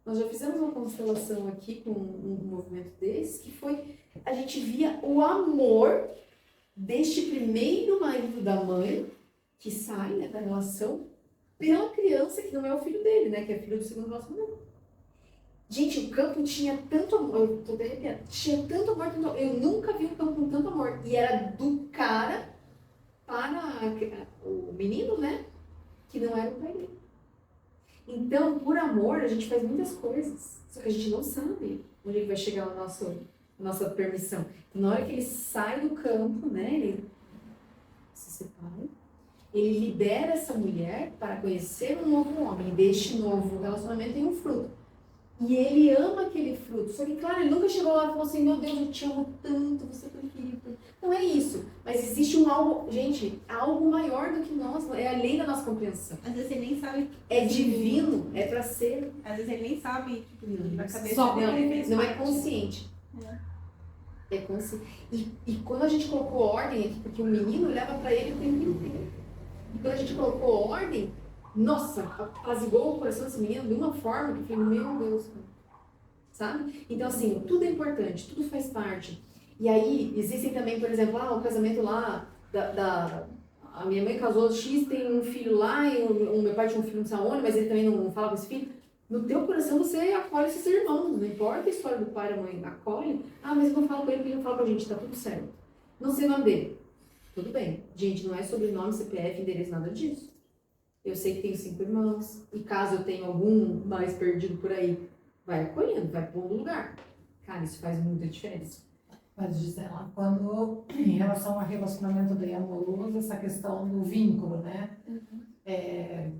Nós já fizemos uma constelação aqui com um movimento desse, que foi, a gente via o amor deste primeiro marido da mãe, que sai, né, da relação, pela criança que não é o filho dele, né, que é filho do segundo relacionamento. Gente, o campo tinha tanto amor, eu tô arrepiada, tinha tanto amor, eu nunca vi um campo com tanto amor, e era do cara para o menino, né, que não era o pai dele. Então, por amor, a gente faz muitas coisas, só que a gente não sabe onde ele vai chegar a nossa permissão. Então, na hora que ele sai do campo, né, ele se separa, ele libera essa mulher para conhecer um novo homem, e deste novo relacionamento tem um fruto. E ele ama aquele fruto, só que, claro, ele nunca chegou lá e falou assim, meu Deus, eu te amo tanto, você é tão querido. Não é isso, mas existe um algo, gente, algo maior do que nós, é além da nossa compreensão. Às vezes ele nem sabe. É divino, é pra ser. Às vezes ele nem sabe, tipo, na cabeça Só dele. Não, ele fez não é parte. consciente. É consciente. E quando a gente colocou ordem aqui, porque o menino leva pra ele o tempo inteiro. E quando a gente colocou ordem, nossa, apaziguou o coração desse menino de uma forma que eu falei, meu Deus, sabe? Então, assim, tudo é importante, tudo faz parte. E aí, existem também, por exemplo, o casamento lá, a minha mãe casou X, tem um filho lá, e o meu pai tinha um filho não sei aonde, mas ele também não fala com esse filho. No teu coração você acolhe esses irmãos, não importa a história do pai e da mãe, acolhe. Ah, mas eu não falo com ele porque ele não fala com a gente, tá tudo certo. Não sei o nome dele. Tudo bem. Gente, não é sobrenome, CPF, endereço, nada disso. Eu sei que tenho 5 irmãos, e caso eu tenha algum mais perdido por aí, vai acolhendo, vai pondo lugar. Cara, isso faz muita diferença. Mas, Gisela, quando, em relação ao relacionamento bem amoroso, essa questão do vínculo, né?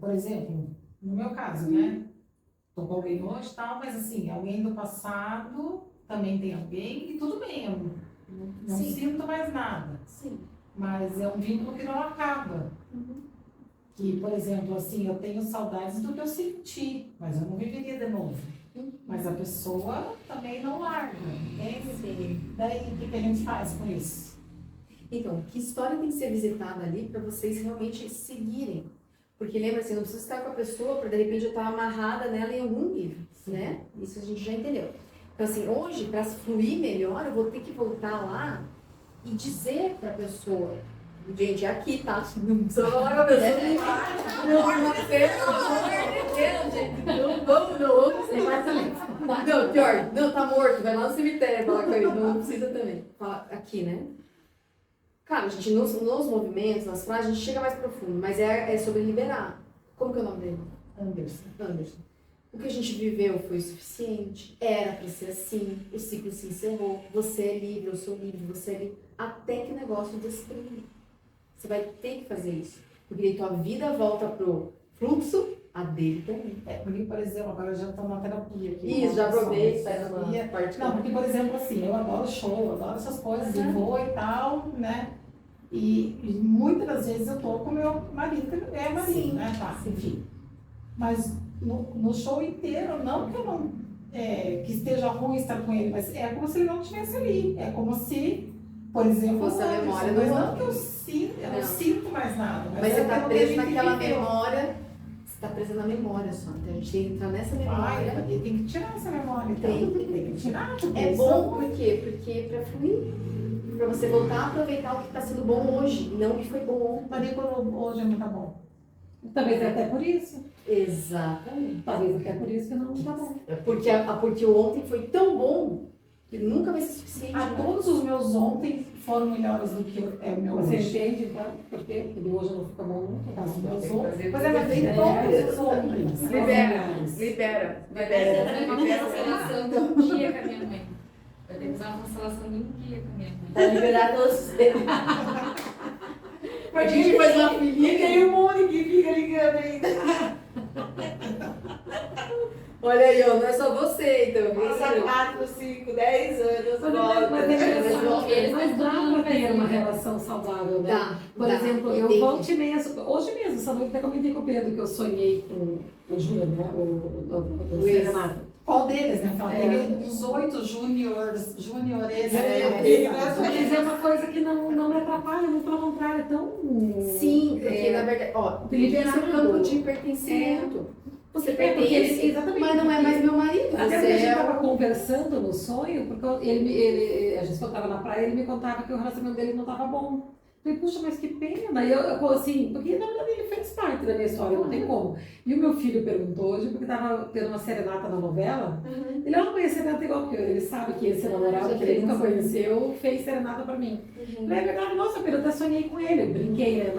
Por exemplo, no meu caso, né? Tô com alguém hoje e tal, mas assim, alguém do passado também tem alguém, e tudo bem, eu não Sim. sinto mais nada. Sim. Mas é um vínculo que não acaba. Que, por exemplo, assim, eu tenho saudades do que eu senti, mas eu não viveria de novo. Mas a pessoa também não larga, entende? Sim. Daí, o que a gente faz com isso? Então, que história tem que ser visitada ali para vocês realmente seguirem? Porque lembra assim, não precisa estar com a pessoa para de repente eu estar amarrada nela em algum nível, né? Isso a gente já entendeu. Então assim, hoje, para fluir melhor, eu vou ter que voltar lá e dizer para a pessoa, gente, é aqui, tá? Não precisa falar com a pessoa. Não vamos. Não, pior, não, tá morto, vai lá no cemitério falar com ele, não precisa também. Fala aqui, né? Cara, a gente, nos movimentos, nas frases, a gente chega mais profundo, mas é sobre liberar. Como que é o nome dele? Anderson. O que a gente viveu foi suficiente, era pra ser assim, o ciclo se encerrou, você é livre, eu sou livre, você é livre, até que o negócio desprende. Você vai ter que fazer isso, porque daí tua vida volta pro fluxo, A dele também. Porque, por exemplo, agora eu já estou na terapia aqui. Isso, já aproveita, faz faz uma uma parte. Não, porque, por exemplo, assim, eu adoro show, eu adoro essas coisas, e vou e tal, né? E muitas das vezes eu tô com meu marido, que é marido, Sim, né? Tá, sim. enfim. Mas no show inteiro, não que eu não, que esteja ruim estar com ele, mas é como se ele não estivesse ali. É como se, por exemplo, Fosse a o Anderson, memória do mas não outro. que eu não Não. sinto mais nada. Mas você é tá pelo preso que a gente naquela viveu. memória. Você tá preso na memória só. Então a gente tem que entrar nessa Vai, memória. tem que tirar essa memória. Então. Tem que tirar. porque É isso bom por quê? Porque é pra fluir. Pra você voltar a aproveitar o que tá sendo bom hoje, e não o que foi bom Mas ontem. nem quando hoje não tá bom. Talvez até por isso. Exatamente. Talvez até por isso que não tá bom. É porque o ontem foi tão bom que nunca vai ser suficiente. A né? todos os meus ontem foram melhores do que o meu Você hoje. entende, então? Porque ele hoje não fica bom nunca. Tá, os meus Tem que ontem. fazer Pois é, mas tem tudo. todos os ontem. Libera, libera. Vai ter que fazer uma constelação de um dia com a minha mãe. Vai ter que fazer uma constelação de um dia com a minha mãe. Pra liberar você. A gente faz uma E filhinha. tem um monte que fica ligando ainda. Olha aí, ó, não é só você, então. é Passa 4, 5, 10 anos, Mas volta. mas dá pra ter uma relação saudável, né? Dá. Por dá. exemplo, E eu tem volte mesmo, hoje mesmo, essa noite até comentei com o Pedro que eu sonhei com o Júnior, né? O Luiz. Renato. Qual deles, né? Então, É. tem os 8 júniores. Mas é uma coisa que não me atrapalha, muito pelo contrário, é tão. Sim, porque na verdade, ó, Liberado. isso é campo de pertencimento. Você porque pertence, exatamente. mas não é mais meu marido. Até Você porque a gente é estava conversando no sonho, porque a gente contava na praia, ele me contava que o relacionamento dele não estava bom. Eu falei, puxa, mas que pena. E eu assim, porque na verdade ele fez parte da minha história, não tem como. E o meu filho perguntou hoje, porque estava tendo uma serenata na novela, ele não conhecia serenata igual que eu, ele sabe que esse namorado que ele nunca conheceu fez serenata pra mim. Não é verdade, nossa, Pedro, eu até sonhei com ele, eu brinquei, né?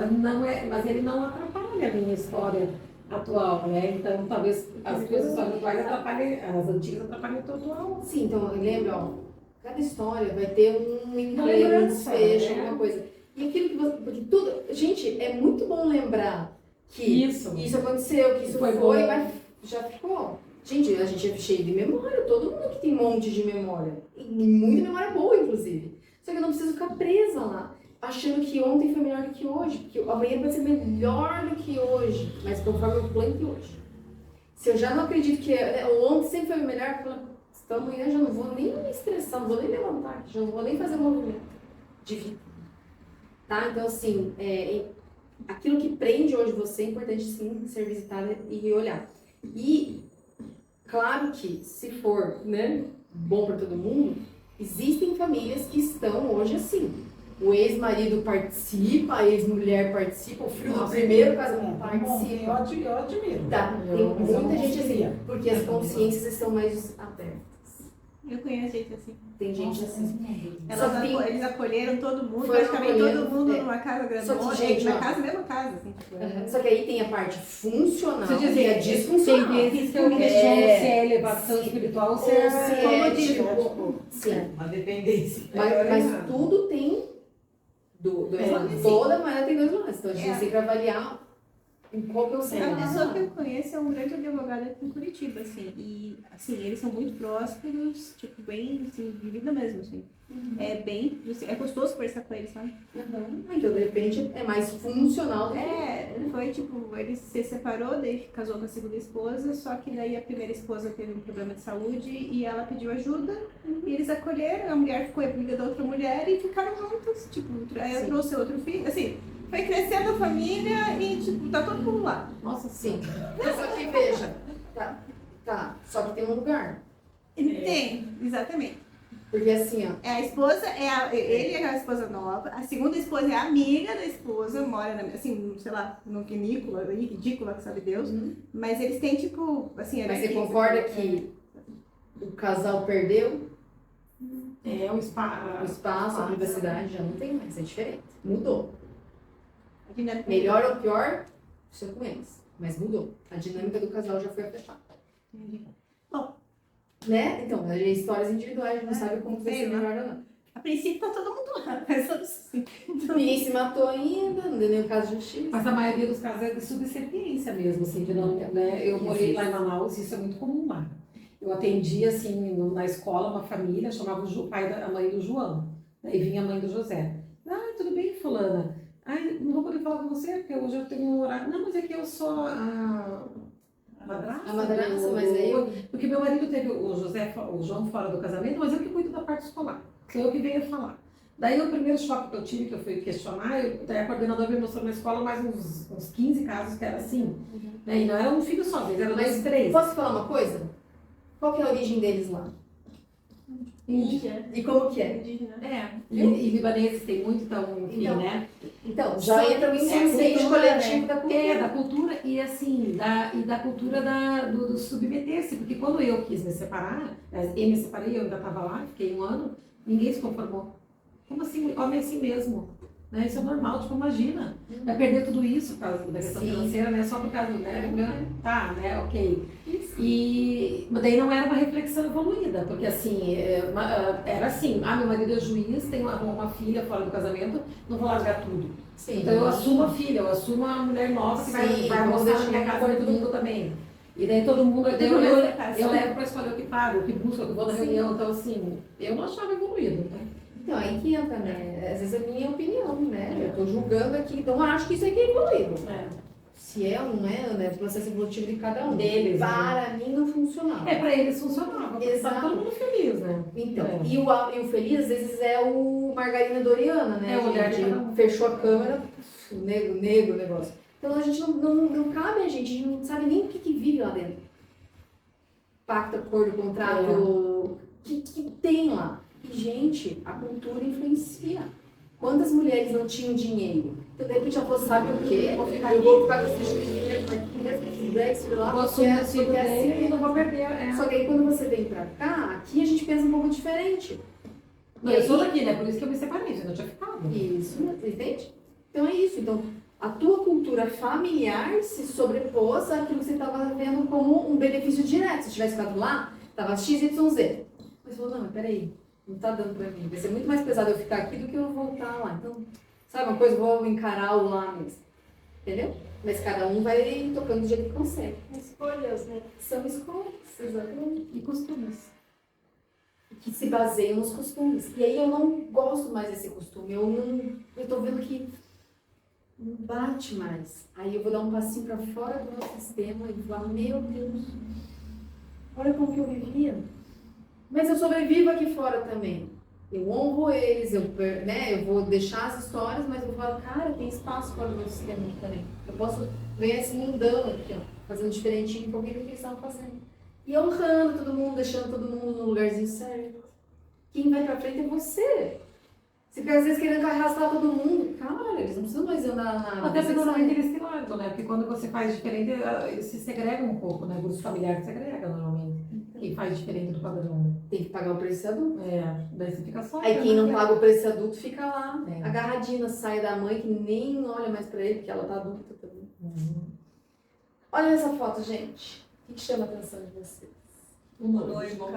Mas ele não atrapalha a minha história atual, né? Então talvez as duas histórias atuais atrapalhem, as antigas atrapalhem a tua atual. Sim, então lembra, ó, cada história vai ter um enredo, um lembrança, desfecho, né? alguma coisa. E aquilo que você. Porque tudo. Gente, é muito bom lembrar que Isso. aconteceu, que isso Foi foi, bom. mas já ficou. Gente, a gente é cheio de memória, todo mundo que tem um monte de memória. E muita memória boa, inclusive. Só que eu não preciso ficar presa lá, achando que ontem foi melhor do que hoje, porque amanhã pode ser melhor do que hoje, mas conforme o plano de hoje. Se eu já não acredito que o ontem sempre foi melhor, eu falo, então amanhã eu já não vou nem me estressar, não vou nem levantar, já não vou nem fazer um movimento de vida. Tá? Então, assim, aquilo que prende hoje você é importante sim ser visitado e olhar. E, claro que, se for, né, bom para todo mundo, existem famílias que estão hoje assim. O ex-marido participa, a ex-mulher participa, o filho do primeiro casamento participa. Eu admiro. Tá, tem Eu não muita gente conseguiria. assim, porque as consciências estão mais abertas. Eu conheço gente assim. Tem gente assim. Só que tem- Eles acolheram todo mundo, Foram praticamente acolhendo, todo mundo é. numa casa Só que, grandona, gente, na ó. casa, mesma casa, assim, tipo, Só que aí tem a parte funcional Deixa eu e a dizer, disfuncional. tem vezes que eu questiono se é elevação espiritual ou se é Ou se é, comodismo. tipo, sim. Uma dependência. Mas tudo tem dois lados. Sim. Toda moeda tem dois lados. Então a gente É. tem que avaliar em qual que é o A centro. pessoa que eu conheço é um grande advogado aqui em Curitiba, assim, e, assim, eles são muito prósperos, tipo, bem, assim, de vida mesmo, assim. É bem, assim, é gostoso conversar com eles, sabe? Então, de repente, é mais funcional do que... Foi, tipo, ele se separou, daí casou com a segunda esposa, só que daí a primeira esposa teve um problema de saúde e ela pediu ajuda, e eles acolheram, a mulher ficou amiga da outra mulher e ficaram juntos, tipo, aí ela Sim. trouxe outro filho, assim, foi crescendo a família e, tipo, tá todo mundo lá. Nossa, sim. Só que, veja, tá, só que tem um lugar. Tem, exatamente. Porque assim, ó, É a esposa, ele é a esposa nova, a segunda esposa é a amiga da esposa, mora, assim, sei lá, no vinícola, ridícula, que sabe Deus, mas eles têm, tipo, assim... mas você concorda que o casal perdeu É um o espaço, a privacidade, já não tem mais, é diferente. Mudou. A dinâmica- Melhor ou pior, isso é com eles. Mas mudou. A dinâmica do casal já foi afetada. Entendi. Né? Então, as histórias individuais, a gente não sabe como vai sei ser lá. melhor ou não. A princípio tá todo mundo lá, mas assim. Ninguém se matou ainda, não deu nenhum caso de justiça. Mas a maioria dos casos é de subserviência mesmo, assim, de não, né? Eu morei lá em Manaus, isso é muito comum lá. Eu atendia, assim, na escola, uma família, chamava o a mãe do João. Daí vinha a mãe do José. Ah, tudo bem, fulana? Ai, não vou poder falar com você, porque hoje eu tenho um horário. Não, mas é que eu sou a madrasta. A madrasta, mas aí eu... Porque meu marido teve o João fora do casamento, mas eu que cuido da parte escolar. Sou eu que venho falar. Daí o primeiro choque que eu tive, que eu fui questionar, daí a coordenadora me mostrou na escola mais uns 15 casos que era assim. Né? E não era um filho só, eles eram dois, três. Posso falar uma coisa? Qual que é a origem deles lá? Índia. E como que é? Indígena. E libaneses tem muito, então, enfim, Então, né? Então, já entra o inconsciente cultura, coletivo da cultura. É, da cultura e assim, da cultura do submeter-se, porque quando eu quis me separar, eu me separei, eu ainda estava lá, fiquei 1 ano, ninguém se conformou. Como assim, homem é assim mesmo? Né? Isso é normal, tipo, imagina, vai perder tudo isso por causa da questão Sim. financeira, né? Só por causa, né? Tá, né? Ok. Mas daí não era uma reflexão evoluída, porque assim, era assim, meu marido é juiz, tem uma filha fora do casamento, não vou largar tudo. Sim. Então eu assumo a filha, eu assumo a mulher nova que vai Sim, almoçar na vamos minha casa e todo mundo também. E daí todo mundo, eu levo para escolher o que pago, o que busco, o que vou na reunião, então assim, eu não achava evoluído, né? Então, aí que entra, né? Às vezes é a minha opinião, né? Eu tô julgando aqui, então acho que isso aqui é evoluído. Se é ou não é, né? O processo evolutivo de cada um. Deles, Para mim não funcionava. Para eles funcionava, porque Exato. estava todo mundo feliz, né? Então, É. e o feliz às vezes é o Margarina Doriana, né? É o olhar de gente? cada um. Fechou a câmera, negro o negócio. Então a gente não cabe a gente não sabe nem o que vive lá dentro. Pacto, acordo, contrato, o que tem lá. E, gente, a cultura influencia. Quantas mulheres não tinham dinheiro? Então, de repente, ela falou, sabe o quê? Eu vou ficar com esse dinheiro aqui, mesmo que fizer isso lá, Vou porque assumir o filho é dele e assim. não vou perder. Só que aí, quando você vem pra cá, aqui a gente pensa um pouco diferente. Não, eu sou daqui, né? Por isso que eu me separei, eu não tinha ficado. Isso, entende? Então é isso. Então, a tua cultura familiar se sobrepôs àquilo que você estava vendo como um benefício direto. Se tivesse ficado lá, estava XYZ. Mas falou, não, mas peraí, não tá dando pra mim. Vai ser muito mais pesado eu ficar aqui do que eu voltar lá. Então, sabe uma coisa? Vou encarar o lá mesmo. Entendeu? Mas cada um vai tocando do jeito que consegue. Escolhas, né? São escolhas, exatamente. E costumes. Que se baseiam nos costumes. E aí eu não gosto mais desse costume. Eu tô vendo que não bate mais. Aí eu vou dar um passinho para fora do meu sistema e falar, meu Deus, olha como que eu vivia. Mas eu sobrevivo aqui fora também. Eu honro eles, eu vou deixar as histórias, mas eu falo, cara, tem espaço fora do meu sistema aqui também. Eu posso ganhar esse mundão aqui, ó, fazendo diferentinho um pouquinho do que eles estavam fazendo. E honrando todo mundo, deixando todo mundo no lugarzinho certo. Quem vai pra frente é você. Você fica às vezes querendo arrastar todo mundo. Cara, eles não precisam mais andar na... Até porque normalmente eles se largam, né? Porque quando você faz diferente, eles se segregam um pouco, né? Grupos familiares segregam normalmente. Quem faz diferente do padrão. Tem que pagar o preço adulto. Daí você fica só. Aí quem não paga o preço adulto fica lá, É. agarradinho na saia da mãe, que nem olha mais pra ele, porque ela tá adulta também. Uhum. Olha essa foto, gente. O que chama a atenção de vocês? O noivo,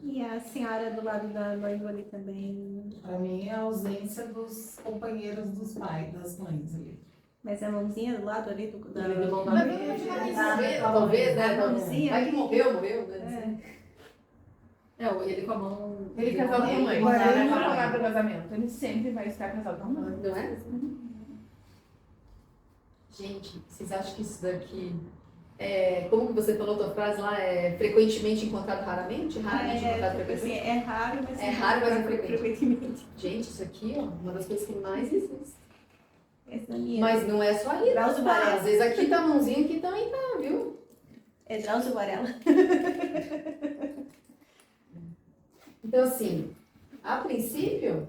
E a senhora do lado da noiva ali também. Para mim, é a ausência dos companheiros dos pais, das mães ali. Mas a mãozinha do lado ali do da Ele não dá Mas beijo. vamos ficar nisso, talvez, né? Mãozinha. Vai que morreu, né? Ele com a mão. Ele casado com a mãe. Agora Ele ele não não vai pro casamento. Ele sempre vai estar casado com a mãe. Não é? Gente, vocês acham que isso daqui como que você falou a tua frase lá? É frequentemente encontrado raramente? Raramente encontrado frequentemente? É raro, mas É raro, mas é frequentemente. Gente, isso aqui, ó, uma das coisas que mais existe. Essa é minha. Mas não é só ali, Drauzio tá? Varela. Às vezes aqui tá a mãozinha, aqui também tá, viu? É Drauzio Varela. Então, assim, a princípio,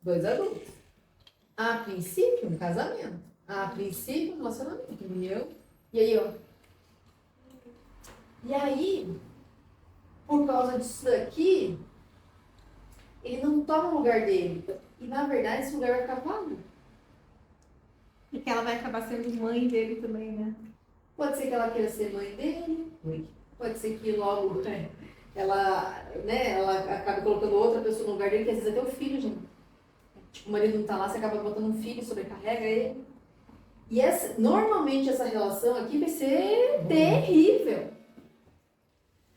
2 adultos. A princípio, um casamento. A princípio, um relacionamento. Entendeu? E aí, ó. E aí, por causa disso daqui, ele não toma o lugar dele. E, na verdade, esse lugar vai ficar vago. Porque ela vai acabar sendo mãe dele também, né? Pode ser que ela queira ser mãe dele. Pode ser que logo ela acaba colocando outra pessoa no lugar dele, que às vezes até o filho, gente. Tipo, o marido não tá lá, você acaba botando um filho, sobrecarrega ele. E normalmente essa relação aqui vai ser terrível.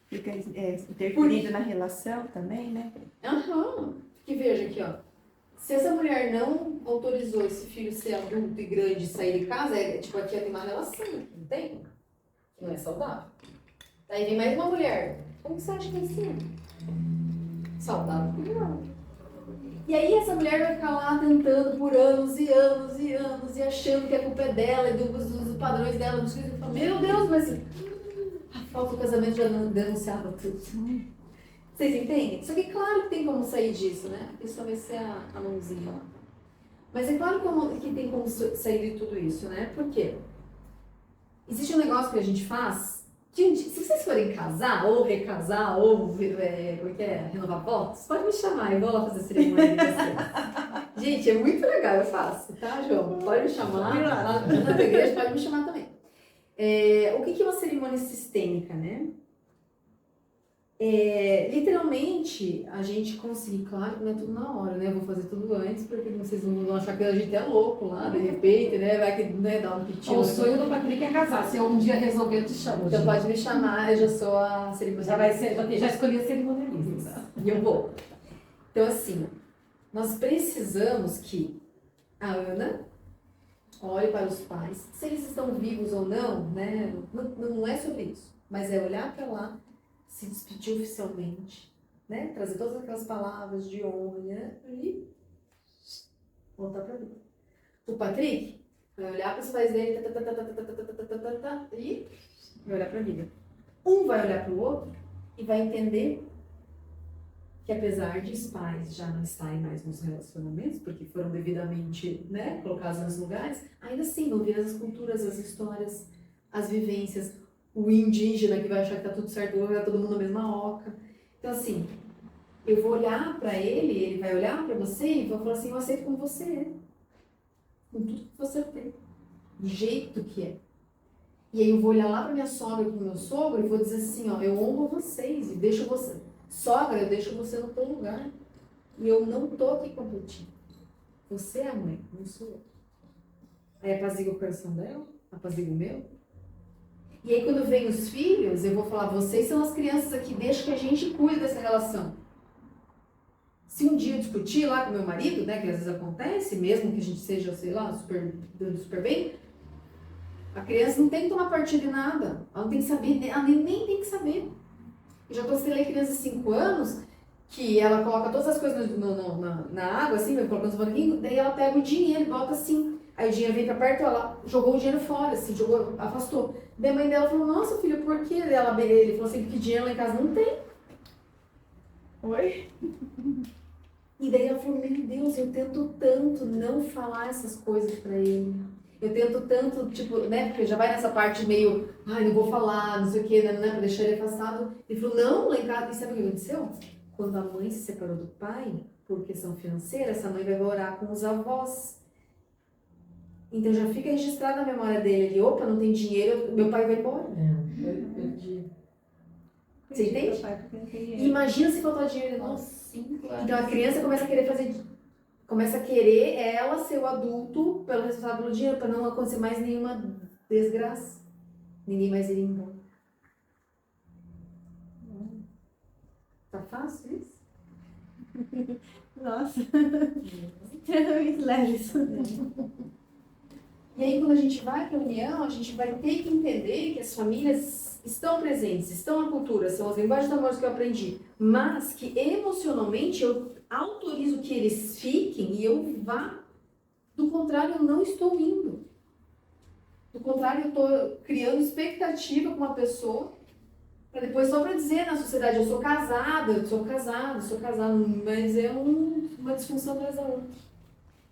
Fica interferindo na relação também, né? Aham. Porque veja aqui, ó. Se essa mulher não autorizou esse filho ser adulto e grande e sair de casa, tipo, aqui tem uma relação, não tem? Que não é saudável. Aí vem mais uma mulher. Como que você acha que é assim? Saudável? Não. E aí essa mulher vai ficar lá tentando por anos e anos e anos e achando que a culpa é dela e dos padrões dela, dos filhos. Meu Deus, mas a falta do casamento já denunciava tudo. Vocês entendem? Só que claro que tem como sair disso, né? Isso só vai ser a mãozinha lá. Mas é claro que tem como sair de tudo isso, né? Por quê? Existe um negócio que a gente faz que se vocês forem casar, ou recasar, ou renovar votos, pode me chamar, eu vou lá fazer a cerimônia de vocês. Gente, é muito legal, eu faço, tá, João? Pode me chamar, lá na tua igreja pode me chamar também. O que é uma cerimônia sistêmica, né? Literalmente, a gente conseguir, claro que não é tudo na hora, né? Eu vou fazer tudo antes, porque vocês não vão achar que a gente é louco lá, de repente, né? Vai que dar um piti. O sonho do Patrick é casar. Se eu um dia resolver, eu te chamo. Então pode me chamar, eu já sou a cerimonialista. Já escolhi a cerimonialista. E eu vou. Então, assim, nós precisamos que a Ana olhe para os pais, se eles estão vivos ou não, né? Não é sobre isso, mas é olhar para lá, se despedir oficialmente, né? Trazer todas aquelas palavras de honra, né? E voltar para vida. O Patrick vai olhar para os pais dele e vai olhar para a vida. Um vai olhar para o outro e vai entender que apesar de os pais já não estarem mais nos relacionamentos, porque foram devidamente, né, colocados nos lugares, ainda assim vão vir as culturas, as histórias, as vivências, o indígena que vai achar que tá tudo certo, vai olhar todo mundo na mesma oca. Então assim, eu vou olhar para ele vai olhar para você e vai falar assim, eu aceito como você é, com tudo que você tem, do jeito que é. E aí eu vou olhar lá para minha sogra e para o meu sogro e vou dizer assim, ó, eu honro vocês e deixo você. Sogra, eu deixo você no teu lugar. E eu não tô aqui competindo. Você é a mãe, não sou eu. Aí apazigua o coração dela, apazigua o meu. E aí quando vem os filhos, eu vou falar, vocês são as crianças aqui, deixa que a gente cuide dessa relação. Se um dia eu discutir lá com meu marido, né, que às vezes acontece, mesmo que a gente seja, sei lá, dando super bem, a criança não tem que tomar partido de nada. Ela não tem que saber, ela nem tem que saber. Eu já constelei criança de 5 anos, que ela coloca todas as coisas na água, assim, vai colocando os bonequinhos, daí ela pega o dinheiro e bota assim. Aí o dinheiro vem pra perto, ela jogou o dinheiro fora, assim, afastou. Daí a mãe dela falou, nossa filho, por quê? Ele falou assim, porque dinheiro lá em casa não tem. Oi? E daí ela falou, meu Deus, eu tento tanto não falar essas coisas pra ele. Eu tento tanto, tipo, né, porque já vai nessa parte meio, ai, não vou falar, não sei o quê, né, pra deixar ele afastado. Ele falou, não, lá em casa, e sabe o que aconteceu? Quando a mãe se separou do pai, por questão financeira, essa mãe vai morar com os avós. Então já fica registrado na memória dele ali, opa, não tem dinheiro, meu pai vai embora. Você entende? E imagina se faltar dinheiro de nós. 5 anos. Então a criança começa a querer ela ser o adulto pelo responsável pelo dinheiro, para não acontecer mais nenhuma desgraça. Ninguém mais iria embora. Tá fácil isso? Nossa, extremamente leve isso. E aí quando a gente vai para a união, a gente vai ter que entender que as famílias estão presentes, estão na cultura, são as linguagens do amor que eu aprendi, mas que emocionalmente eu autorizo que eles fiquem e eu vá. Do contrário, eu não estou indo. Do contrário, eu estou criando expectativa com uma pessoa para depois só para dizer na sociedade, eu sou casada, mas é uma disfunção atrás da outra.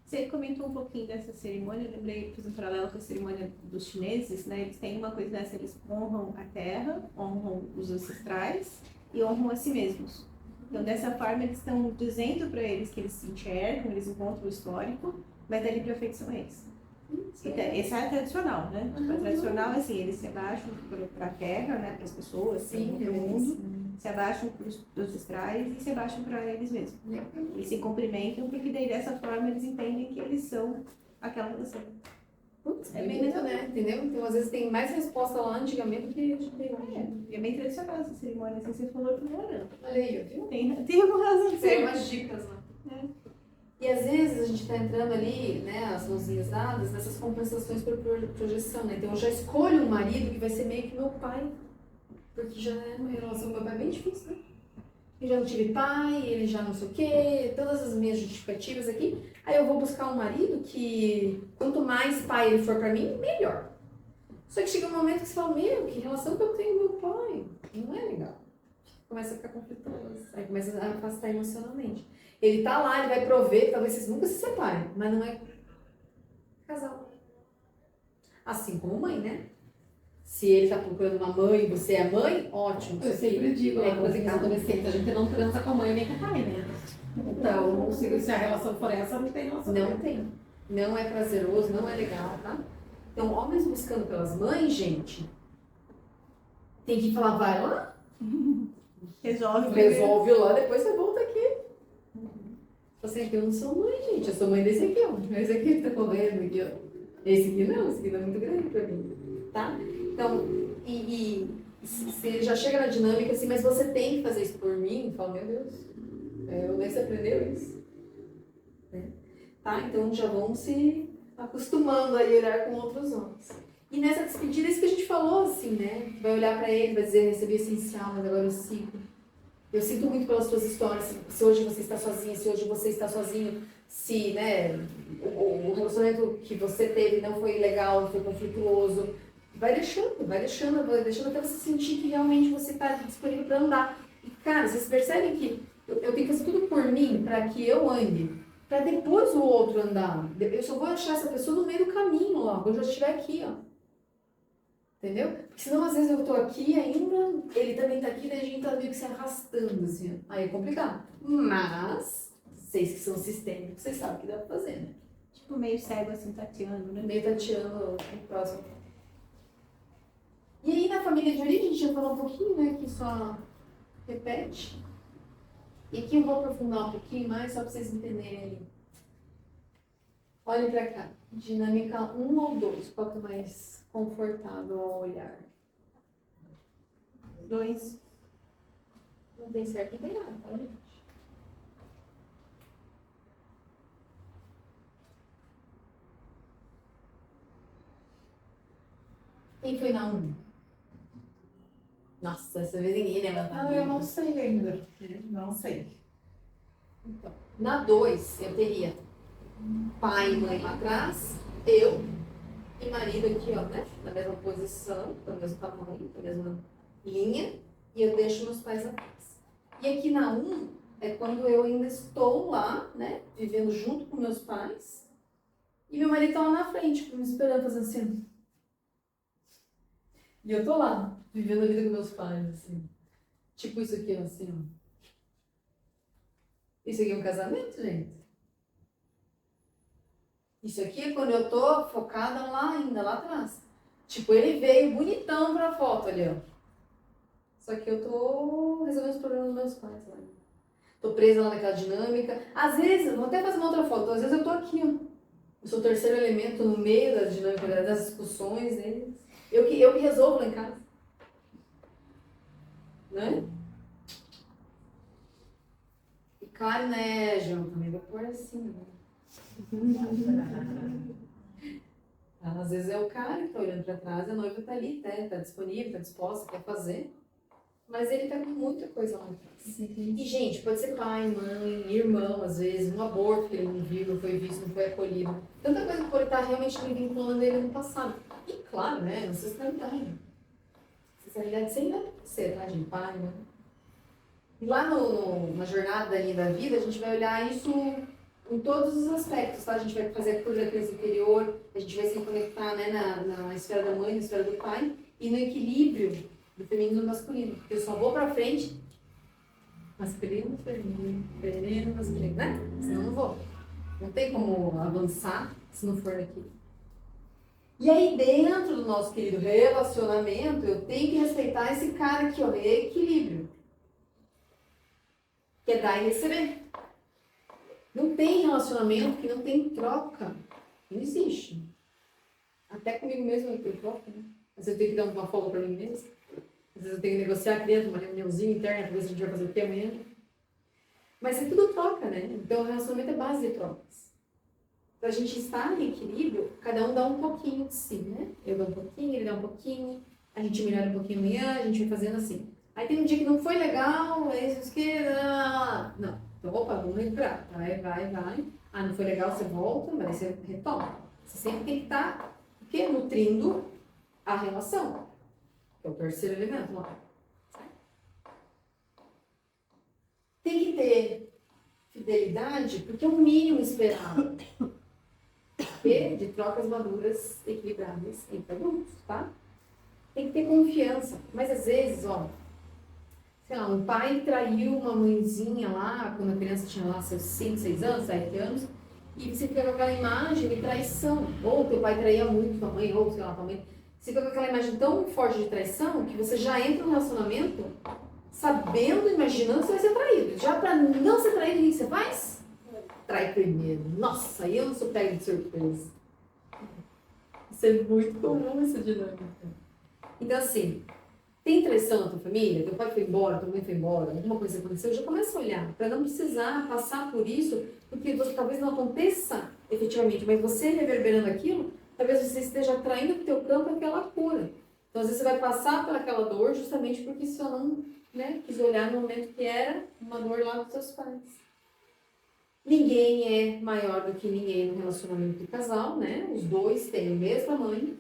Você comentou um pouquinho dessa cerimônia, eu lembrei, fiz um paralelo com a cerimônia dos chineses, né? Eles têm uma coisa dessa, eles honram a terra, honram os ancestrais e honram a si mesmos. Então, dessa forma, eles estão dizendo para eles que eles se enxergam, eles encontram o histórico, mas dali para frente são eles. Então, esse é tradicional, né? O tradicional, assim, eles se abaixam para a terra, né? Para as pessoas, para o mundo. se abaixam para os astrais e se abaixam para eles mesmos. Eles se cumprimentam, porque daí dessa forma eles entendem que eles são aquela relação. Putz, É é bem bem né? Entendeu? Então, às vezes, tem mais resposta lá antigamente do que a gente tem hoje. E é bem tradicional essa cerimônia, assim, você falou que não era. Olha aí, viu? Tem alguma razão de Tem ser. umas dicas lá. E às vezes a gente está entrando ali, né, as mãozinhas dadas, nessas compensações por projeção, né? Então eu já escolho um marido que vai ser meio que meu pai, porque já é uma relação com meu pai bem difícil, né? Eu já não tive pai, ele já não sei o quê, todas as minhas justificativas aqui. Aí eu vou buscar um marido que, quanto mais pai ele for pra mim, melhor. Só que chega um momento que você fala, meu, que relação que eu tenho com meu pai? Não é legal. Começa a ficar conflituoso, aí começa a afastar emocionalmente. Ele tá lá, ele vai prover, talvez vocês nunca se separem, mas não é casal. Assim como mãe, né? Se ele tá procurando uma mãe e você é mãe, ótimo. Eu sempre digo, é quando tem adolescente, a gente não transa com a mãe nem com o pai, né? Então, se a relação for essa, não tem relação. Não tem. Não é prazeroso, não é legal, tá? Então, homens buscando pelas mães, gente, tem que falar, vai lá, resolve lá, depois você volta aqui. Assim, aqui eu não sou mãe, gente, eu sou mãe desse aqui, ó. Esse aqui que tá correndo aqui, ó. Esse aqui não é muito grande pra mim, tá? Então, você já chega na dinâmica assim, mas você tem que fazer isso por mim, fala, meu Deus, onde é que você aprendeu isso? Né? Tá? Então já vão se acostumando a olhar com outros homens. E nessa despedida, isso que a gente falou, assim, né? Vai olhar pra ele, vai dizer, recebi essencial, mas agora eu sigo. Eu sinto muito pelas suas histórias, se hoje você está sozinha, se hoje você está sozinho, se, né, o relacionamento que você teve não foi legal, foi conflituoso. Vai deixando até você sentir que realmente você está disponível para andar. E, cara, vocês percebem que eu tenho que fazer tudo por mim para que eu ande, para depois o outro andar. Eu só vou achar essa pessoa no meio do caminho, ó, quando eu já estiver aqui, ó. Entendeu? Porque senão, às vezes, eu tô aqui ainda, ele também tá aqui, daí a gente tá meio que se arrastando, assim. Aí é complicado. Mas, vocês que são sistêmicos, vocês sabem o que dá pra fazer, né? Tipo, meio cego, assim, tateando, né? Meio tateando o próximo. E aí, na família de origem, a gente já falou um pouquinho, né? Que só repete. E aqui eu vou aprofundar um pouquinho mais, só pra vocês entenderem ali. Olhem pra cá. Dinâmica 1 ou 2? Qual que é mais confortável ao olhar? 2. Não tem certo e tem errado, tá, gente? Quem foi na 1? Nossa, essa vez ninguém levanta a Ah, mão. eu não sei ainda. Não sei. Então, na 2, eu teria pai e mãe lá atrás, eu e marido aqui, ó, né? Na mesma posição, no mesmo tamanho, na mesma linha, e eu deixo meus pais atrás. E aqui na 1 é quando eu ainda estou lá, né? Vivendo junto com meus pais, e meu marido tá lá na frente, me esperando, fazendo assim. E eu tô lá, vivendo a vida com meus pais, assim. Tipo isso aqui, assim, ó. Isso aqui é um casamento, gente? Isso aqui é quando eu tô focada lá ainda, lá atrás. Tipo, ele veio bonitão pra foto ali, ó. Só que eu tô resolvendo os problemas dos meus pais lá. Tô presa lá naquela dinâmica. Às vezes, vou até fazer uma outra foto, às vezes eu tô aqui, ó. Eu sou o terceiro elemento no meio da dinâmica, das discussões deles. Eu que resolvo lá em casa. Né? E claro, né, João? Também vou pôr assim, né? Às vezes é o cara que tá olhando pra trás, a noiva tá ali, tá disponível, tá disposta, quer fazer. Mas ele tá com muita coisa lá atrás. E, gente, pode ser pai, mãe, irmão, às vezes, um aborto que ele não viu, não foi visto, não foi acolhido. Tanta coisa que pode estar realmente me vinculando ele no passado. E, claro, né, ancestralidade. Ancestralidade sem nada pra ser, tá, gente? Pai, mãe. E lá na jornada da linha da vida, a gente vai olhar isso em todos os aspectos, tá? A gente vai fazer a cura da criança interior, a gente vai se conectar, né, na esfera da mãe, na esfera do pai, e no equilíbrio do feminino e do masculino. Porque eu só vou pra frente, masculino, feminino, masculino, né? Senão eu não vou. Não tem como avançar se não for daqui. E aí, dentro do nosso querido relacionamento, eu tenho que respeitar esse cara aqui, ó, equilíbrio. que é dar e receber. Não tem relacionamento que não tem troca. Não existe. Até comigo mesmo eu tenho troca, né? Às vezes eu tenho que dar uma folga pra mim mesmo. Às vezes eu tenho que negociar aqui dentro, uma reuniãozinha interna, pra ver se a gente vai fazer o que amanhã. Mas é tudo troca, né? Então o relacionamento é base de trocas. Pra gente estar em equilíbrio, cada um dá um pouquinho de si, né? Eu dou um pouquinho, ele dá um pouquinho, a gente melhora um pouquinho amanhã, a gente vai fazendo assim. Aí tem um dia que não foi legal, aí isso que... Não. Então, opa, vamos recuperar. Vai. Ah, não foi legal, você volta, mas você retoma. Você sempre tem que estar, o quê? Nutrindo a relação. Que é o terceiro elemento lá. Tem que ter fidelidade, porque é o mínimo esperado. De trocas maduras, equilibradas entre adultos, tá? Tem que ter confiança. Mas às vezes, ó, sei lá, um pai traiu uma mãezinha lá, quando a criança tinha lá seus 5, 6 anos, 7 anos, e você fica com aquela imagem de traição. Ou teu pai traía muito tua mãe, ou sei lá, tua mãe. Você fica com aquela imagem tão forte de traição que você já entra no relacionamento sabendo, imaginando que você vai ser traído. Já pra não ser traído, o que você faz? Trai primeiro. Nossa, aí eu não sou pego de surpresa. Isso é muito comum, essa dinâmica. Então, assim, tem traição na tua família? Teu pai foi embora, tua mãe foi embora, alguma coisa aconteceu? Já começa a olhar, para não precisar passar por isso, porque você, talvez não aconteça efetivamente, mas você reverberando aquilo, talvez você esteja traindo para o teu campo aquela cura. Então, às vezes, você vai passar por aquela dor justamente porque você não, né, quis olhar no momento que era uma dor lá dos seus pais. Ninguém é maior do que ninguém no relacionamento do casal, né? Os dois têm a mesma mãe.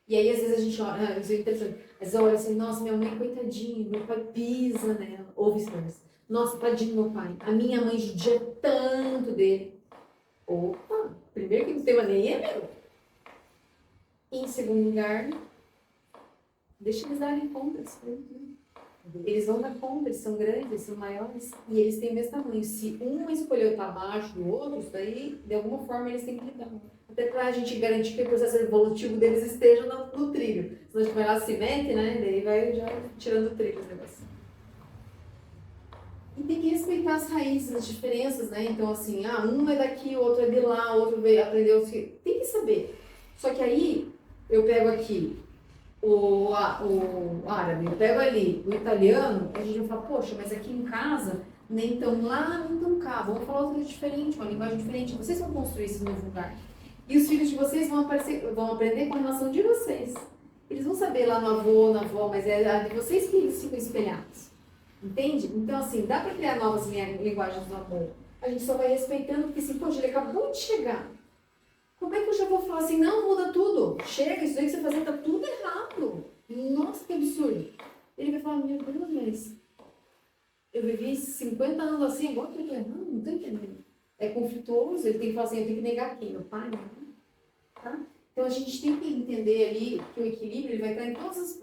E aí, às vezes, a gente olha, isso é interessante, às vezes olha assim, nossa, minha mãe, coitadinha, meu pai pisa nela, ou vice-versa. Nossa, tadinho do meu pai, a minha mãe judia tanto dele. Opa, primeiro que não tem nem é meu. E em segundo lugar, deixa eles darem conta disso. Eles vão dar conta, eles são grandes, eles são maiores, e eles têm o mesmo tamanho. Se um escolheu estar abaixo do outro, isso daí, de alguma forma, eles têm que lidar. Até para a gente garantir que o processo evolutivo deles esteja no trilho. Senão a gente vai lá, se mete, né? Daí vai já tirando o trilho os negócios. E tem que respeitar as raízes, as diferenças, né? Então, assim, um é daqui, o outro é de lá, o outro veio, aprendeu. Tem que saber. Só que aí, eu pego aqui o árabe, eu pego ali o italiano, a gente vai falar, poxa, mas aqui em casa, nem tão lá, nem tão cá. Vamos falar outra coisa diferente, uma linguagem diferente. Vocês vão construir esse novo lugar. E os filhos de vocês vão aprender com a relação de vocês. Eles vão saber lá no avô, na avó, mas é a de vocês que eles ficam espelhados. Entende? Então, assim, dá para criar novas linguagens do amor. A gente só vai respeitando, porque assim, poxa, ele acabou de chegar. Como é que eu já vou falar assim, não, muda tudo. Chega, isso aí que você fazendo tá tudo errado. Nossa, que absurdo. Ele vai falar, meu Deus, mas eu vivi 50 anos assim, agora que eu tô errando, não tô entendendo. É conflituoso, ele tem que falar assim, eu tenho que negar quem? Meu pai, né? Tá? Então a gente tem que entender ali que o equilíbrio ele vai estar em todas